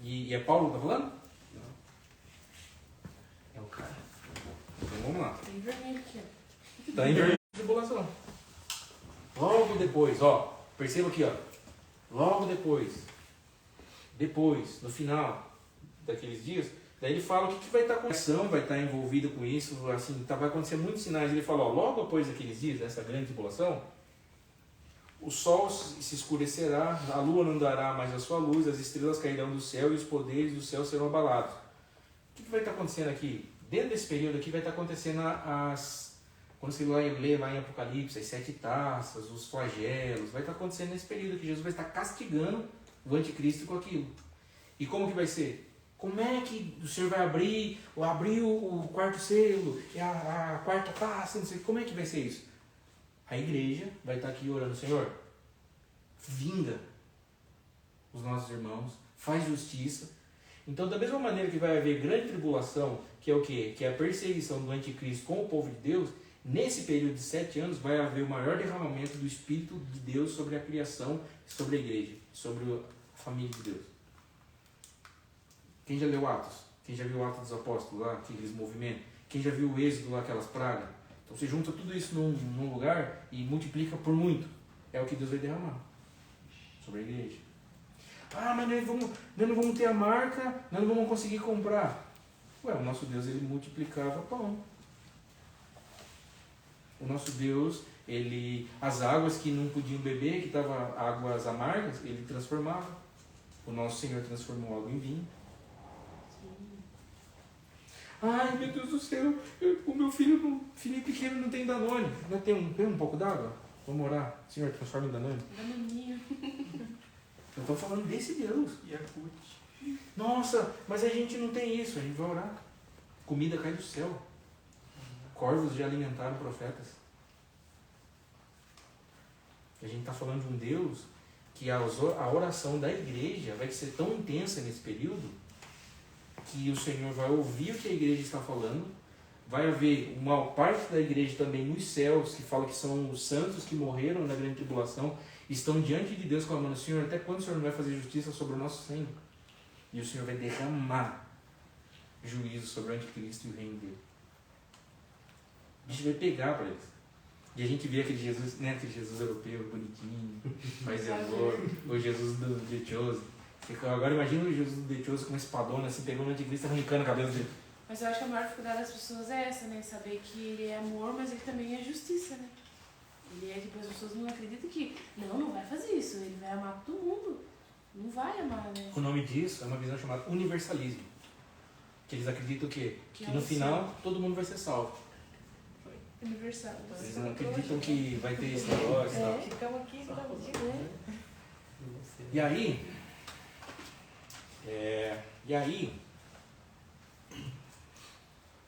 E é Paulo que está falando? É o cara. Então vamos lá. Tem vermelho aqui, ó. Está em vermelho tribulação. Logo depois, ó. Perceba aqui, ó. Logo depois, no final daqueles dias, daí ele fala o que vai estar acontecendo, vai estar envolvida com isso, assim, vai acontecer muitos sinais. Ele fala, ó, logo após daqueles dias, dessa grande tribulação, o sol se escurecerá, a lua não dará mais a sua luz, as estrelas cairão do céu e os poderes do céu serão abalados. O que vai estar acontecendo aqui? Dentro desse período aqui vai estar acontecendo quando você lê lá em Apocalipse, as 7 taças, os flagelos, vai estar acontecendo nesse período que Jesus vai estar castigando o anticristo com aquilo. E como que vai ser? Como é que o Senhor vai abrir o quarto selo, e a quarta taça, não sei, como é que vai ser isso? A igreja vai estar aqui orando, Senhor, vinga os nossos irmãos, faz justiça. Então, da mesma maneira que vai haver grande tribulação, que é o quê? Que é a perseguição do anticristo com o povo de Deus, nesse período de 7 anos vai haver o maior derramamento do Espírito de Deus sobre a criação, sobre a igreja, sobre a família de Deus. Quem já leu Atos? Quem já viu o Atos dos Apóstolos lá, aqueles movimentos? Quem já viu o Êxodo lá, aquelas pragas? Então você junta tudo isso num lugar e multiplica por muito. É o que Deus vai derramar sobre a igreja. Mas nós não vamos ter a marca, nós não vamos conseguir comprar. Ué, o nosso Deus, ele multiplicava pão. O nosso Deus, as águas que não podiam beber, que estavam águas amargas, ele transformava. O nosso Senhor transformou água em vinho. Ai, meu Deus do céu, o meu filho pequeno não tem Danone. Não tem um pouco d'água? Vamos orar. Senhor, transforma em Danone. Danoninho. Eu estou falando desse Deus. Yakut. Nossa, mas a gente não tem isso. A gente vai orar. Comida cai do céu. Corvos já alimentaram profetas. A gente está falando de um Deus que a oração da igreja vai ser tão intensa nesse período que o Senhor vai ouvir o que a igreja está falando. Vai haver uma parte da igreja também nos céus, que fala que são os santos que morreram na grande tribulação, estão diante de Deus clamando, Senhor, até quando o Senhor não vai fazer justiça sobre o nosso sangue? E o Senhor vai derramar juízo sobre o anticristo e o reino dele. A gente vai pegar para eles. E a gente vê aquele Jesus, né, aquele Jesus europeu, bonitinho, fazedor, o Jesus do The Chosen. Agora imagina o Jesus do The Chosen com uma espadona, assim, pegando o anticristo e arrancando a cabeça dele. Mas eu acho que a maior dificuldade das pessoas é essa, né? Saber que ele é amor, mas ele também é justiça, né? Ele é tipo, as pessoas não acreditam que não vai fazer isso, ele vai amar todo mundo. Não vai amar, né? O nome disso é uma visão chamada universalismo. Que eles acreditam o quê? Que no final todo mundo vai ser salvo. Universal. Eles não acreditam que vai ter esse negócio e tal. Ficamos aqui, ficamos aqui, né? E aí,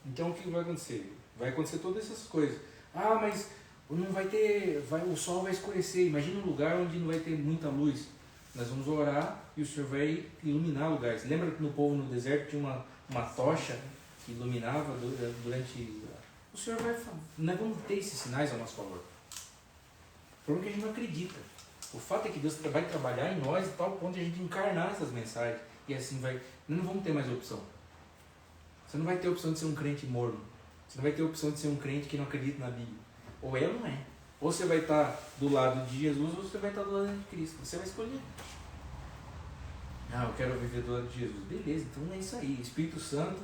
então o que vai acontecer? Vai acontecer todas essas coisas. Mas Não vai ter, o sol vai escurecer. Imagina um lugar onde não vai ter muita luz. Nós vamos orar e o Senhor vai iluminar lugares. Lembra que no povo no deserto tinha uma tocha que iluminava durante... O Senhor vai... Nós vamos ter esses sinais ao nosso favor. O problema é que a gente não acredita. O fato é que Deus vai trabalhar em nós a tal ponto de a gente encarnar essas mensagens. E assim vai... Nós não vamos ter mais opção. Você não vai ter opção de ser um crente morno. Você não vai ter opção de ser um crente que não acredita na Bíblia. Ou é ou não é. Ou você vai estar do lado de Jesus ou você vai estar do lado de Cristo. Você vai escolher. Ah, eu quero viver do lado de Jesus. Beleza, então é isso aí. Espírito Santo,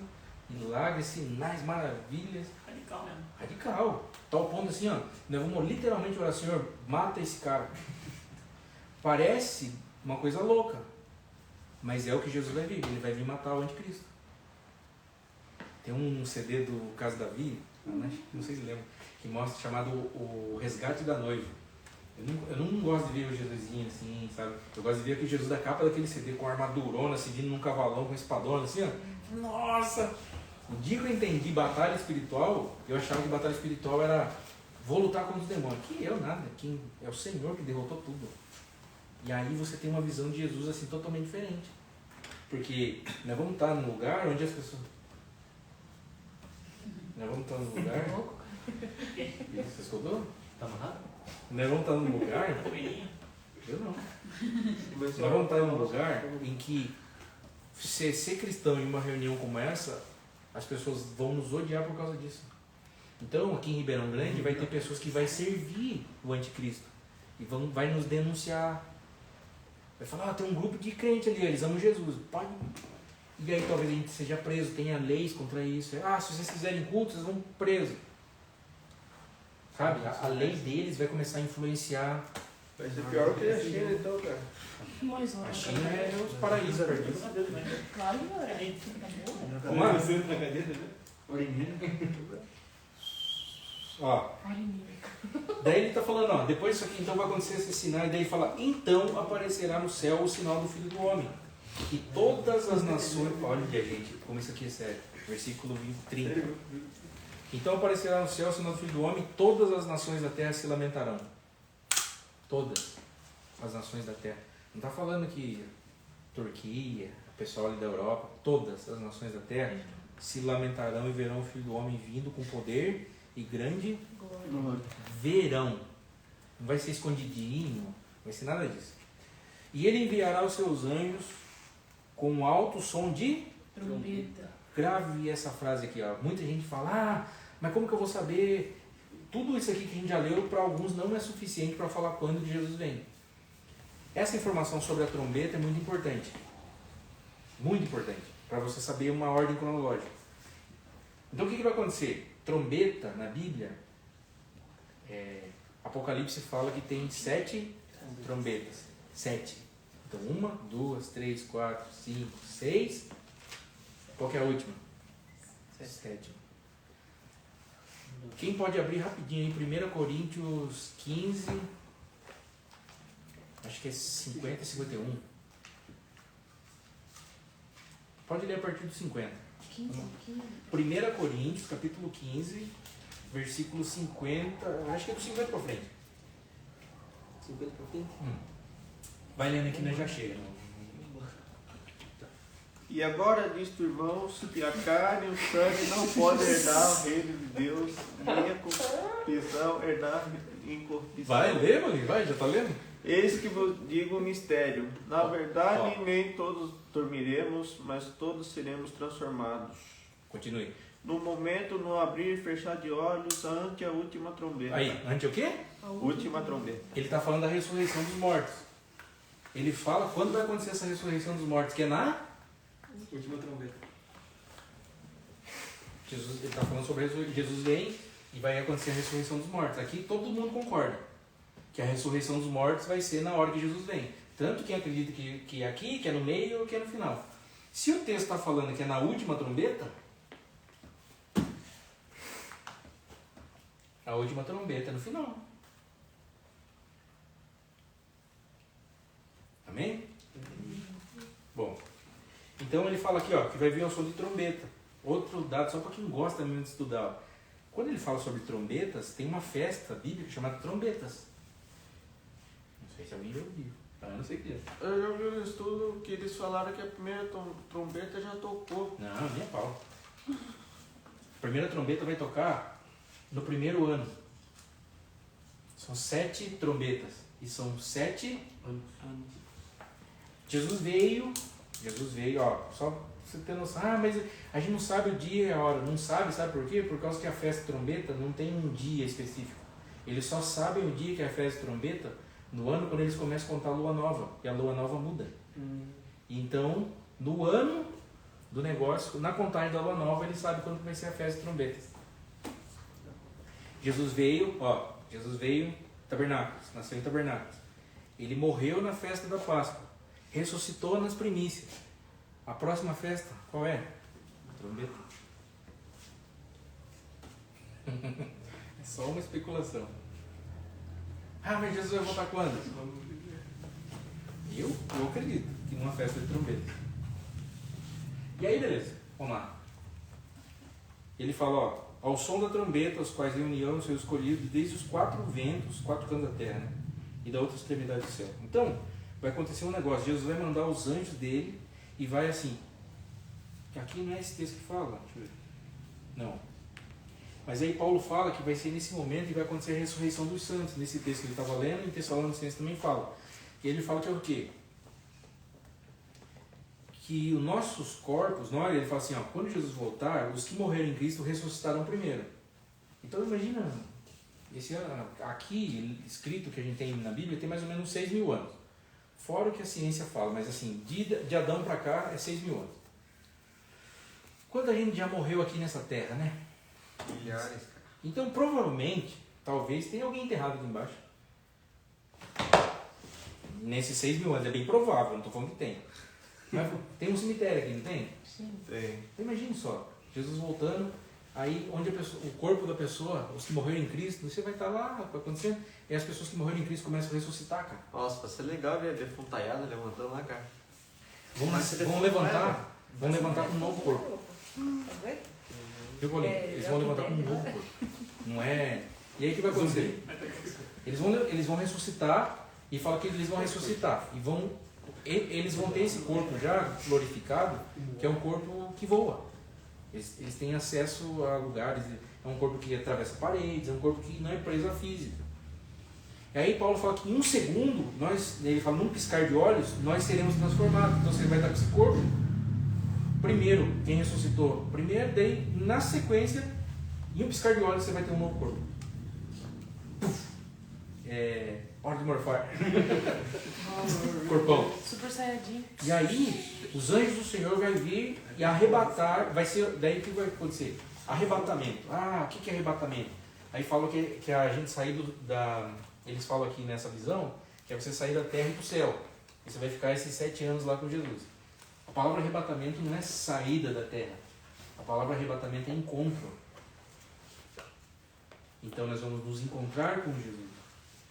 milagres, sinais, maravilhas. Radical mesmo. Radical. Tal ponto assim, ó. Nós vamos literalmente orar, Senhor, mata esse cara. Parece uma coisa louca. Mas é o que Jesus vai vir. Ele vai vir matar o anticristo. Tem um CD do Caso Davi, não sei se lembra, que mostra, chamado O Resgate da Noiva. Eu não gosto de ver o Jesusinho assim, sabe? Eu gosto de ver aquele Jesus da capa daquele CD com armadurona, assim, vindo num cavalão com espadona, assim, ó. Nossa! O dia que eu entendi batalha espiritual, eu achava que batalha espiritual era vou lutar contra os demônios. Que eu nada, que é o Senhor que derrotou tudo. E aí você tem uma visão de Jesus assim totalmente diferente. Porque nós vamos estar num lugar onde as pessoas... Nós vamos estar num lugar... Você escutou? Tá amarrado? Nós vamos estar num lugar... Eu não. Nós vamos estar num lugar em que ser cristão em uma reunião como essa, as pessoas vão nos odiar por causa disso. Então, aqui em Ribeirão Grande, vai ter pessoas que vai servir o anticristo. E vai nos denunciar. Vai falar, tem um grupo de crente ali, eles amam Jesus. Pode... E aí talvez a gente seja preso, tenha leis contra isso. Se vocês fizerem culto, vocês vão preso. Sabe? A lei deles vai começar a influenciar. Vai ser pior que a China, então, cara. Mas olha, A China é os paraísos perdidos. claro que é. Vamos lá? Senta na cadeira, né? Ó. Daí ele está falando, ó, depois disso aqui então vai acontecer esse sinal, e daí ele fala, então aparecerá no céu o sinal do Filho do Homem. E todas as nações, olha gente, como isso aqui é sério, versículo 30. Então aparecerá no céu o sinal do Filho do Homem, e todas as nações da terra se lamentarão. Todas as nações da terra. Não está falando que Turquia, o pessoal ali da Europa, todas as nações da terra se lamentarão e verão o Filho do Homem vindo com poder e grande verão. Não vai ser escondidinho, não vai ser nada disso. E ele enviará os seus anjos com um alto som de Trombeta. Grave essa frase aqui, ó. Muita gente fala, mas como que eu vou saber? Tudo isso aqui que a gente já leu, para alguns não é suficiente para falar quando Jesus vem. Essa informação sobre a trombeta é muito importante. Muito importante. Para você saber uma ordem cronológica. Então o que vai acontecer? Trombeta na Bíblia, Apocalipse fala que tem 7 trombetas. 7. Então 1, 2, 3, 4, 5, 6. Qual que é a última? 7. Quem pode abrir rapidinho em 1 Coríntios 15, acho que é 50 e 51. Pode ler a partir do 50. 15. 1 Coríntios, capítulo 15, versículo 50, acho que é do 50 para frente. 50 para frente? Vai lendo aqui, nós já chega. E agora disto, irmãos, que a carne e o sangue não podem herdar o reino de Deus, nem a corrupção herdar a incorrupção. Vai ler, mano, vai, já tá lendo? Eis que vos digo um mistério. Na verdade, nem todos dormiremos, mas todos seremos transformados. Continue. No momento, no abrir e fechar de olhos, ante a última trombeta. Aí, ante o quê? Última trombeta. Ele está falando da ressurreição dos mortos. Ele fala quando vai acontecer essa ressurreição dos mortos, que é na... Última trombeta. Jesus, ele está falando sobre a ressurreição. Jesus vem e vai acontecer a ressurreição dos mortos. Aqui todo mundo concorda que a ressurreição dos mortos vai ser na hora que Jesus vem. Tanto quem acredita que é aqui, que é no meio ou que é no final. Se o texto está falando que é na última trombeta, a última trombeta é no final. Amém? Bom, então ele fala aqui, ó, que vai vir ao som de trombeta. Outro dado, só para quem gosta mesmo de estudar. Ó. Quando ele fala sobre trombetas, tem uma festa bíblica chamada trombetas. Não sei se alguém já ouviu. Eu não sei o que é. Eu já vi um estudo que eles falaram que a primeira trombeta já tocou. Não, nem a pau. A primeira trombeta vai tocar no primeiro ano. São 7 trombetas. E são 7 Anos. Jesus veio, ó, só pra você ter noção, mas a gente não sabe o dia e a hora, não sabe por quê? Por causa que a festa de trombeta não tem um dia específico. Eles só sabem o dia que é a festa de trombeta no ano quando eles começam a contar a lua nova, e a lua nova muda. Então, no ano do negócio, na contagem da lua nova, eles sabem quando vai ser a festa de trombetas. Jesus veio, tabernáculos, nasceu em tabernáculos. Ele morreu na festa da Páscoa. Ressuscitou nas primícias. A próxima festa, qual é? Trombeta. É só uma especulação. Mas Jesus vai voltar quando? Eu acredito que numa festa de trombeta. E aí, beleza, vamos lá. Ele fala, ao som da trombeta, os quais reuniam os seus escolhidos desde os 4 ventos, 4 cantos da terra, né? E da outra extremidade do céu. Então, vai acontecer um negócio. Jesus vai mandar os anjos dele e vai assim. Que aqui não é esse texto que fala. Deixa eu ver. Não. Mas aí Paulo fala que vai ser nesse momento e vai acontecer a ressurreição dos santos. Nesse texto que ele estava lendo, em Tessalonicenses também fala. E ele fala que é o quê? Que os nossos corpos, ele fala assim, quando Jesus voltar, os que morreram em Cristo ressuscitarão primeiro. Então imagina, aqui escrito que a gente tem na Bíblia tem mais ou menos 6.000 anos. Fora o que a ciência fala, mas assim, de Adão para cá é 6.000 anos. Quanta gente já morreu aqui nessa terra, né? Milhares, cara. Então provavelmente, talvez tenha alguém enterrado aqui embaixo. Nesses 6.000 anos, é bem provável, não estou falando que tem. Mas tem um cemitério aqui, não tem? Sim. Tem. Imagine só, Jesus voltando, aí onde o corpo da pessoa, os que morreram em Cristo, você vai estar lá, acontecendo, e as pessoas que morreram em Cristo começam a ressuscitar, cara. Nossa, vai ser legal ver a defuntaiada levantando lá, cara. Vão levantar com um novo corpo. Viu, Paulinho? Eles vão levantar com um novo corpo. Não é... E aí o que vai acontecer? Eles vão ressuscitar, e fala que eles vão ressuscitar, eles vão ter esse corpo já glorificado, que é um corpo que voa. Eles têm acesso a lugares, é um corpo que atravessa paredes, é um corpo que não é preso à física. E aí Paulo fala que em um segundo, ele fala, num piscar de olhos, nós seremos transformados. Então você vai estar com esse corpo. Primeiro, quem ressuscitou? Primeiro, daí na sequência, em um piscar de olhos você vai ter um novo corpo. Hora de morfar. Corpão. Super Saiyajin. E aí, os anjos do Senhor vai vir e arrebatar, vai ser, daí o que vai acontecer? Arrebatamento. O que é arrebatamento? Aí fala que a gente sair eles falam aqui nessa visão, que é você sair da terra e para o céu. E você vai ficar esses 7 anos lá com Jesus. A palavra arrebatamento não é saída da terra. A palavra arrebatamento é encontro. Então nós vamos nos encontrar com Jesus.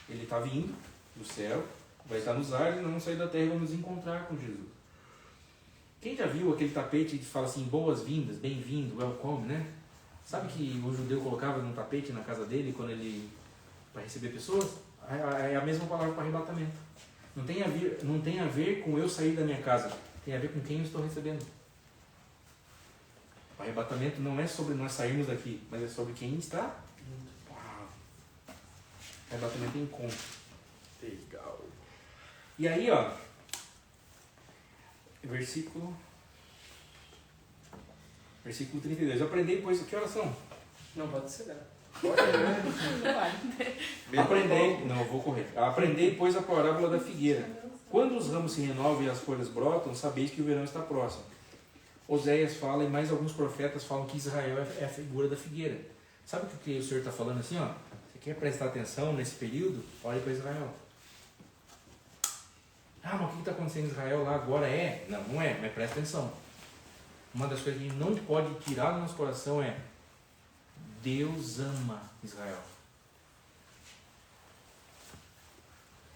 Ele está vindo do céu, vai estar nos ares, nós vamos sair da terra e vamos nos encontrar com Jesus. Quem já viu aquele tapete que fala assim, boas-vindas, bem-vindo, welcome, né? Sabe que o judeu colocava num tapete na casa dele quando ele para receber pessoas? É a mesma palavra para arrebatamento. Não tem a ver com eu sair da minha casa, tem a ver com quem eu estou recebendo. O arrebatamento não é sobre nós sairmos daqui, mas é sobre quem está. Arrebatamento é encontro. Legal. E aí, versículo 32. Aprendei, pois, que horas são? Não, pode ser, né? Aprendei, pois, a parábola da figueira. Quando os ramos se renovam e as folhas brotam, sabeis que o verão está próximo. Oséias fala e mais alguns profetas falam que Israel é a figura da figueira. Sabe o que o Senhor está falando assim, Você quer prestar atenção nesse período? Olhe para Israel. Mas o que está acontecendo em Israel lá agora é? Não é, mas presta atenção. Uma das coisas que a gente não pode tirar do nosso coração é Deus ama Israel.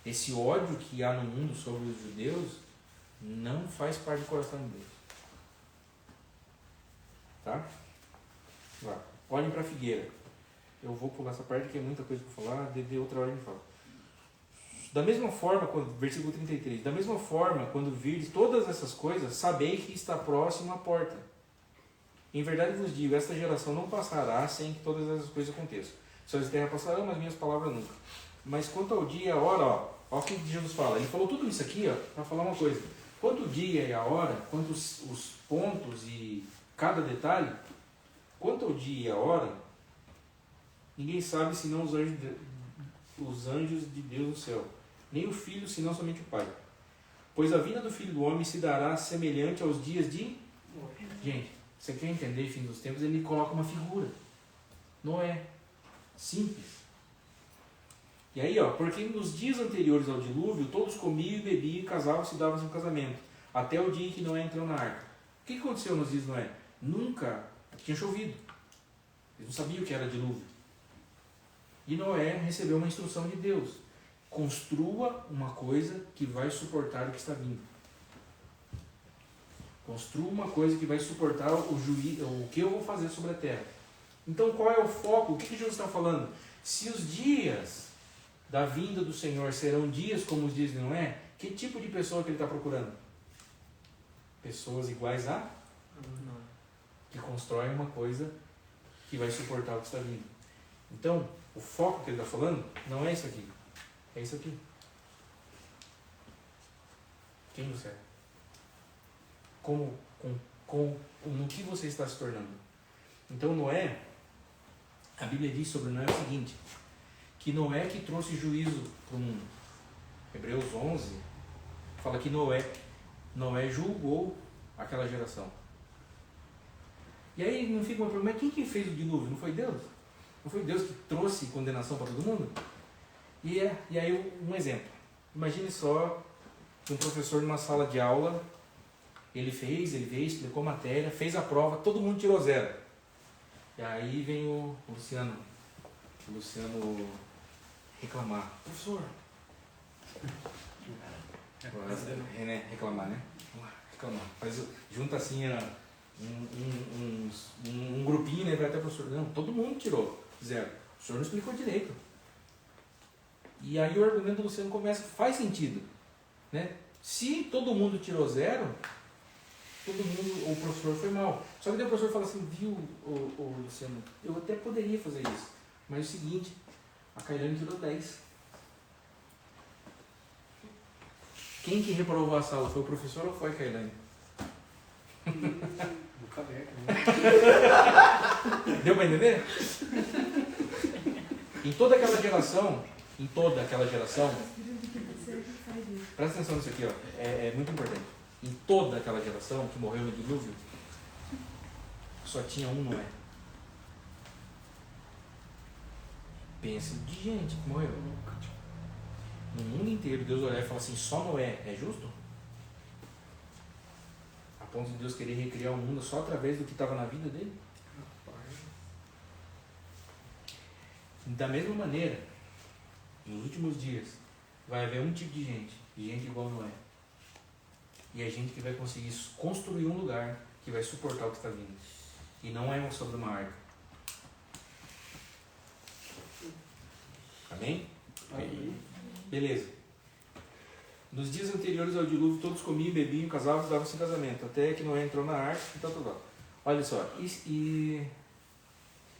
Esse ódio que há no mundo sobre os judeus não faz parte do coração de Deus. Tá? Olhem para a figueira. eu vou pular essa parte que é muita coisa para falar, de outra hora a gente fala. Da mesma forma, versículo 33, da mesma forma, quando virdes todas essas coisas, sabei que está próximo a porta. Em verdade vos digo, esta geração não passará sem que todas essas coisas aconteçam. Céus e terra passarão, mas minhas palavras nunca. Mas quanto ao dia e a hora, ó o que Jesus fala. Ele falou tudo isso aqui, ó, para falar uma coisa. Quanto o dia e a hora, quanto os pontos e cada detalhe, quanto ao dia e a hora, ninguém sabe senão os anjos de Deus no céu, nem o Filho, senão somente o Pai. Pois a vinda do Filho do Homem se dará semelhante aos dias de... Gente, você quer entender o fim dos tempos? Ele coloca uma figura. Noé. Simples. E aí, ó, porque nos dias anteriores ao dilúvio, todos comiam e bebiam, casavam-se e davam-se um casamento, até o dia em que Noé entrou na arca. O que aconteceu nos dias de Noé? Nunca tinha chovido. Eles não sabiam o que era dilúvio. E Noé recebeu uma instrução de Deus. Construa uma coisa que vai suportar o que está vindo. Construa uma coisa que vai suportar o que eu vou fazer sobre a terra. Então qual é o foco? O que Jesus está falando? Se os dias da vinda do Senhor serão dias como os dias de Noé, que tipo de pessoa que ele está procurando? Pessoas iguais a? Que constroem uma coisa que vai suportar o que está vindo. Então, o foco que ele está falando não é isso aqui. É isso aqui. Quem você é? No que você está se tornando? Então Noé, a Bíblia diz sobre Noé o seguinte, que Noé que trouxe juízo para o mundo. Hebreus 11 fala que Noé julgou aquela geração. E aí não fica uma pergunta, mas quem que fez o dilúvio? Não foi Deus? Não foi Deus que trouxe condenação para todo mundo? E aí um exemplo. Imagine só um professor numa sala de aula, ele veio, explicou a matéria, fez a prova, todo mundo tirou 0. E aí vem o Luciano reclamar. Professor. Reclamar, né? Reclamar. Junta assim um grupinho, né? Vai até o professor. Não, todo mundo tirou 0. O senhor não explicou direito. E aí o argumento do Luciano começa, faz sentido, né? Se todo mundo tirou 0, o professor foi mal. Só que daí o professor fala assim, viu, o Luciano, eu até poderia fazer isso, mas é o seguinte, a Kailane tirou 10. Quem que reprovou a sala? Foi o professor ou foi a Kailane? Boca aberta, né? Deu para entender? Em toda aquela geração, presta atenção nisso aqui, ó, é muito importante. Em toda aquela geração que morreu no dilúvio, só tinha um Noé. Pense de gente que morreu. No mundo inteiro, Deus olhar e falar assim, só Noé é justo? A ponto de Deus querer recriar o mundo só através do que estava na vida dele? Da mesma maneira, nos últimos dias, vai haver um tipo de gente igual a Noé. E é gente que vai conseguir construir um lugar que vai suportar o que está vindo. E não é sobre uma arca. Amém? Aí. Beleza. Nos dias anteriores ao dilúvio, todos comiam, bebiam, casavam e davam-se em casamento. Até que Noé entrou na arca e tal. Olha só. E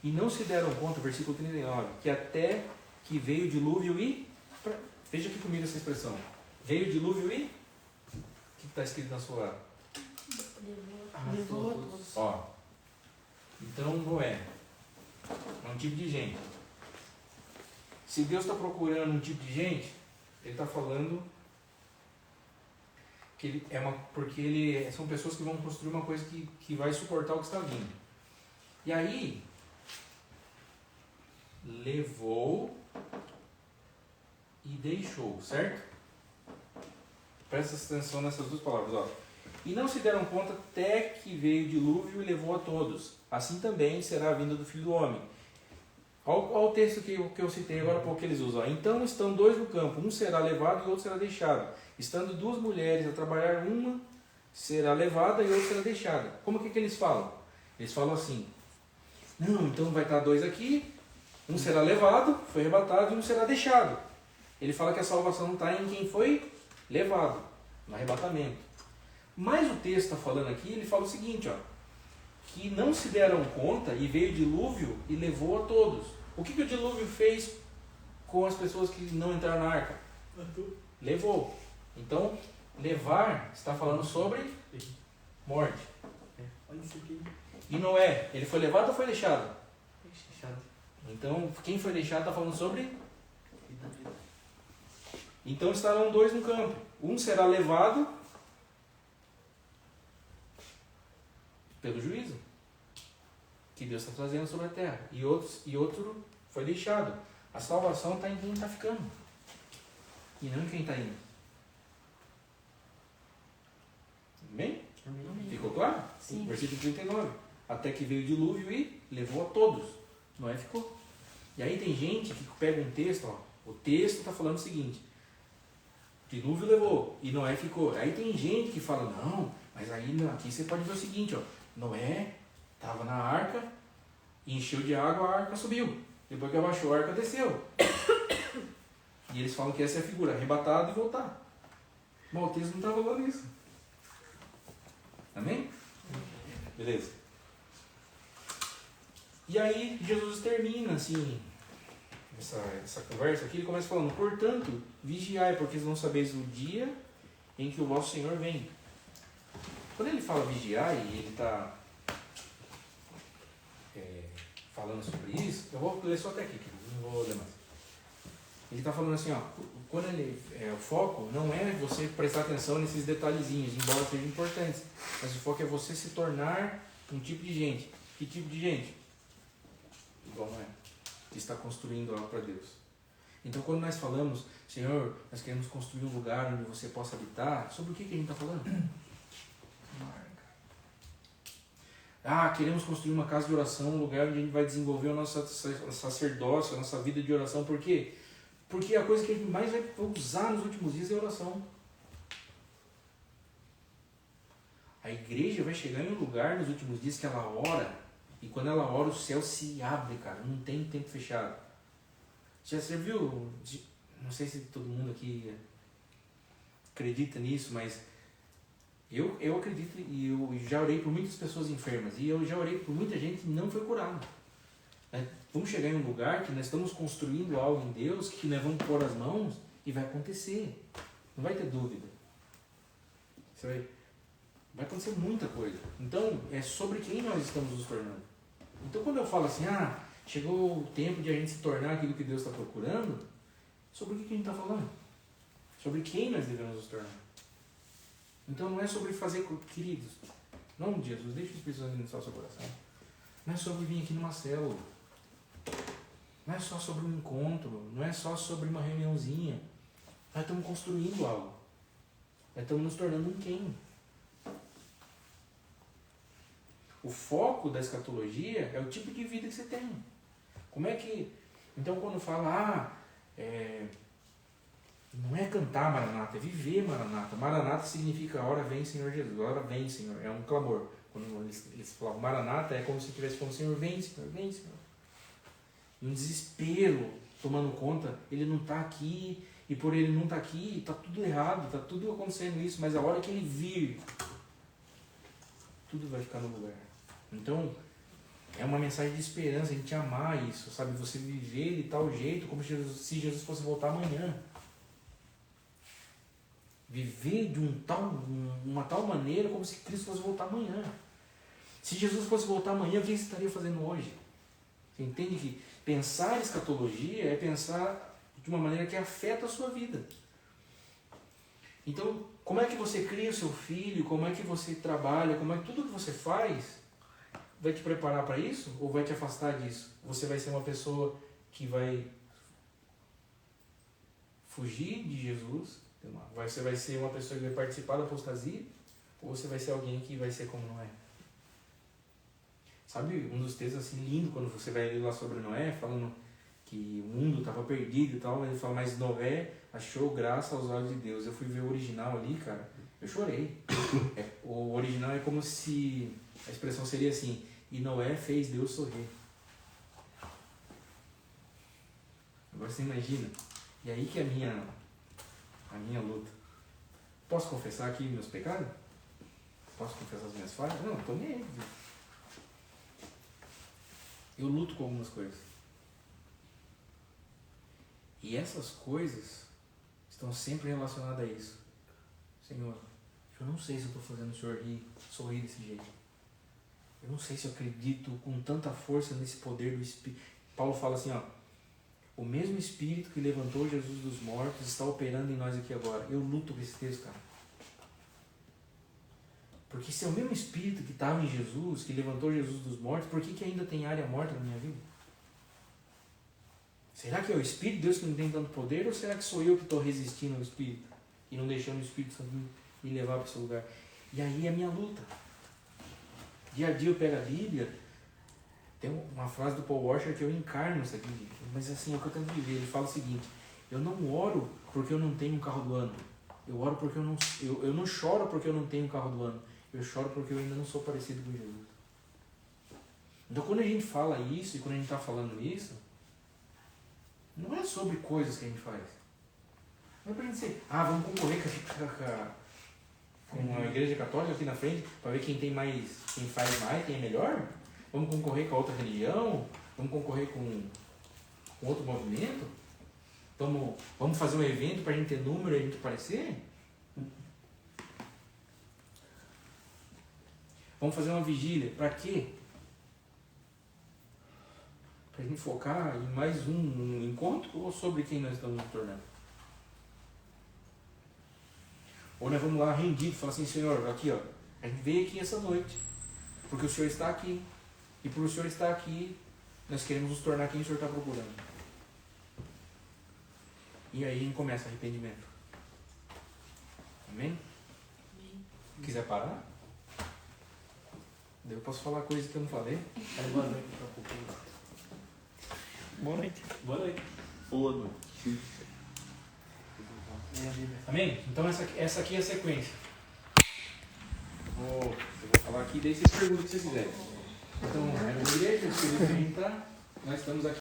não se deram conta, versículo 39, que até que veio o dilúvio e... Veja aqui comigo essa expressão. Veio o dilúvio e... O que está escrito na sua... Levou a todos. Ó. Então Noé é um tipo de gente. Se Deus está procurando um tipo de gente, Ele está falando que são pessoas que vão construir uma coisa que vai suportar o que está vindo. E aí, levou e deixou, certo? Presta atenção nessas duas palavras, ó. E não se deram conta até que veio o dilúvio e levou a todos. Assim também será a vinda do Filho do Homem. Olha o texto que eu citei agora há pouco que eles usam. Ó. Então estão 2 no campo, um será levado e outro será deixado. Estando 2 mulheres a trabalhar, uma será levada e outra será deixada. Como que eles falam? Eles falam assim, não, então vai estar 2 aqui, Um será levado, foi arrebatado, e um será deixado. Ele fala que a salvação está em quem foi levado, no arrebatamento. Mas o texto está falando aqui, ele fala o seguinte, ó, que não se deram conta e veio o dilúvio e levou a todos. O que o dilúvio fez com as pessoas que não entraram na arca? Levou. Então, levar está falando sobre morte. Olha isso aqui. E Noé, ele foi levado ou foi deixado? Fechado. Então, quem foi deixado está falando sobre... Vida, vida. Então estarão dois no campo. Um será levado pelo juízo que Deus está trazendo sobre a terra. E outro foi deixado. A salvação está em quem está ficando. E não em quem está indo. Amém? Ficou claro? Sim. Versículo 39. Até que veio o dilúvio e levou a todos. Noé ficou. E aí tem gente que pega um texto, ó, o texto está falando o seguinte: dilúvio levou e Noé ficou. Aí tem gente que fala, não, mas aí aqui você pode ver o seguinte, ó, Noé estava na arca, encheu de água, a arca subiu. Depois que abaixou, a arca desceu. E eles falam que essa é a figura, arrebatado e voltar. Mas o texto não está falando isso. Amém? Beleza. E aí Jesus termina assim essa conversa aqui, ele começa falando, portanto, vigiai, porque não sabeis o dia em que o vosso Senhor vem. Quando ele fala vigiar e ele está falando sobre isso, eu vou ler só até aqui, não vou ler mais. Ele está falando assim, ó, quando o foco não é você prestar atenção nesses detalhezinhos, embora sejam importantes, mas o foco é você se tornar um tipo de gente. Que tipo de gente? Igual Noé, que está construindo algo para Deus. Então, quando nós falamos, Senhor, nós queremos construir um lugar onde você possa habitar, sobre o que a gente está falando? Queremos construir uma casa de oração, um lugar onde a gente vai desenvolver o nosso sacerdócio, a nossa vida de oração. Por quê? Porque a coisa que a gente mais vai usar nos últimos dias é a oração. A igreja vai chegar em um lugar nos últimos dias que ela ora, e quando ela ora o céu se abre, cara, não tem tempo fechado. Já serviu? Não sei se todo mundo aqui acredita nisso, mas eu acredito e eu já orei por muitas pessoas enfermas e eu já orei por muita gente que não foi curada. Vamos chegar em um lugar que nós estamos construindo algo em Deus que nós vamos pôr as mãos e vai acontecer. Não vai ter dúvida. Vai acontecer muita coisa. Então, é sobre quem nós estamos nos tornando. Então, quando eu falo assim, chegou o tempo de a gente se tornar aquilo que Deus está procurando, sobre o que a gente está falando? Sobre quem nós devemos nos tornar. Então, não é sobre fazer, queridos, não, Jesus, deixa o Espírito Santo ministrar o seu coração. Não é sobre vir aqui numa célula. Não é só sobre um encontro. Não é só sobre uma reuniãozinha. Nós estamos construindo algo. Nós estamos nos tornando um quem. O foco da escatologia é o tipo de vida que você tem. Como é que... Então, quando fala, não é cantar Maranata, é viver Maranata. Maranata significa, a hora vem, Senhor Jesus. A hora vem, Senhor. É um clamor. Quando eles falavam Maranata, é como se estivesse falando, Senhor, vem, Senhor, vem, Senhor. E um desespero tomando conta, ele não está aqui, e por ele não estar aqui, está tudo errado, está tudo acontecendo isso, mas a hora que ele vir, tudo vai ficar no lugar. Então, é uma mensagem de esperança, a gente amar isso, sabe? Você viver de tal jeito, como se Jesus fosse voltar amanhã. Viver de uma tal maneira como se Cristo fosse voltar amanhã. Se Jesus fosse voltar amanhã, o que você estaria fazendo hoje? Você entende que pensar em escatologia é pensar de uma maneira que afeta a sua vida. Então, como é que você cria o seu filho, como é que você trabalha, como é que tudo que você faz vai te preparar para isso ou vai te afastar disso? Você vai ser uma pessoa que vai fugir de Jesus? Você vai ser uma pessoa que vai participar da apostasia? Ou você vai ser alguém que vai ser como Noé? Sabe um dos textos assim lindo quando você vai ler lá sobre Noé, falando que o mundo estava perdido e tal, ele fala, mas Noé achou graça aos olhos de Deus. Eu fui ver o original ali, cara, eu chorei. O original é como se, a expressão seria assim, e Noé fez Deus sorrir. Agora você imagina. E aí que é a minha luta. Posso confessar aqui meus pecados? Posso confessar as minhas falhas? Não, tô nem aí. Eu luto com algumas coisas. E essas coisas estão sempre relacionadas a isso. Senhor, eu não sei se eu estou fazendo o Senhor sorrir desse jeito. Eu não sei se eu acredito com tanta força nesse poder do Espírito. Paulo fala assim, ó. O mesmo Espírito que levantou Jesus dos mortos está operando em nós aqui agora. Eu luto com esse texto, cara. Porque se é o mesmo Espírito que estava em Jesus, que levantou Jesus dos mortos, por que ainda tem área morta na minha vida? Será que é o Espírito de Deus que não tem tanto poder, ou será que sou eu que estou resistindo ao Espírito e não deixando o Espírito Santo me levar para esse lugar? E aí é a minha luta. Dia a dia eu pego a Bíblia, tem uma frase do Paul Washer que eu encarno isso aqui, mas assim, é o que eu tento viver. Ele fala o seguinte: eu não oro porque eu não tenho um carro do ano. Eu oro porque eu não choro porque eu não tenho um carro do ano. Eu choro porque eu ainda não sou parecido com Jesus. Então quando a gente fala isso e quando a gente está falando isso, não é sobre coisas que a gente faz. Não é pra gente dizer, vamos concorrer com a igreja católica aqui na frente para ver quem tem mais, quem faz mais, quem é melhor. Vamos concorrer com a outra religião, vamos concorrer com outro movimento. Vamos fazer um evento para a gente ter número e a gente aparecer. Vamos fazer uma vigília. Para quê? Para a gente focar em mais um encontro ou sobre quem nós estamos nos tornando? Ou nós vamos lá rendido e falar assim, Senhor, aqui ó, a gente veio aqui essa noite, porque o Senhor está aqui. E por o Senhor estar aqui, nós queremos nos tornar quem o Senhor está procurando. E aí a gente começa arrependimento. Amém? Amém. Quiser parar? Daí eu posso falar coisas que eu não falei. Boa noite para o pouquinho. Boa noite. Boa noite. Boa noite. Amém? Então essa aqui é a sequência. Eu vou falar aqui, daí vocês perguntam o que vocês quiserem. Então, é uma igreja, o Espírito Santo está, nós estamos aqui.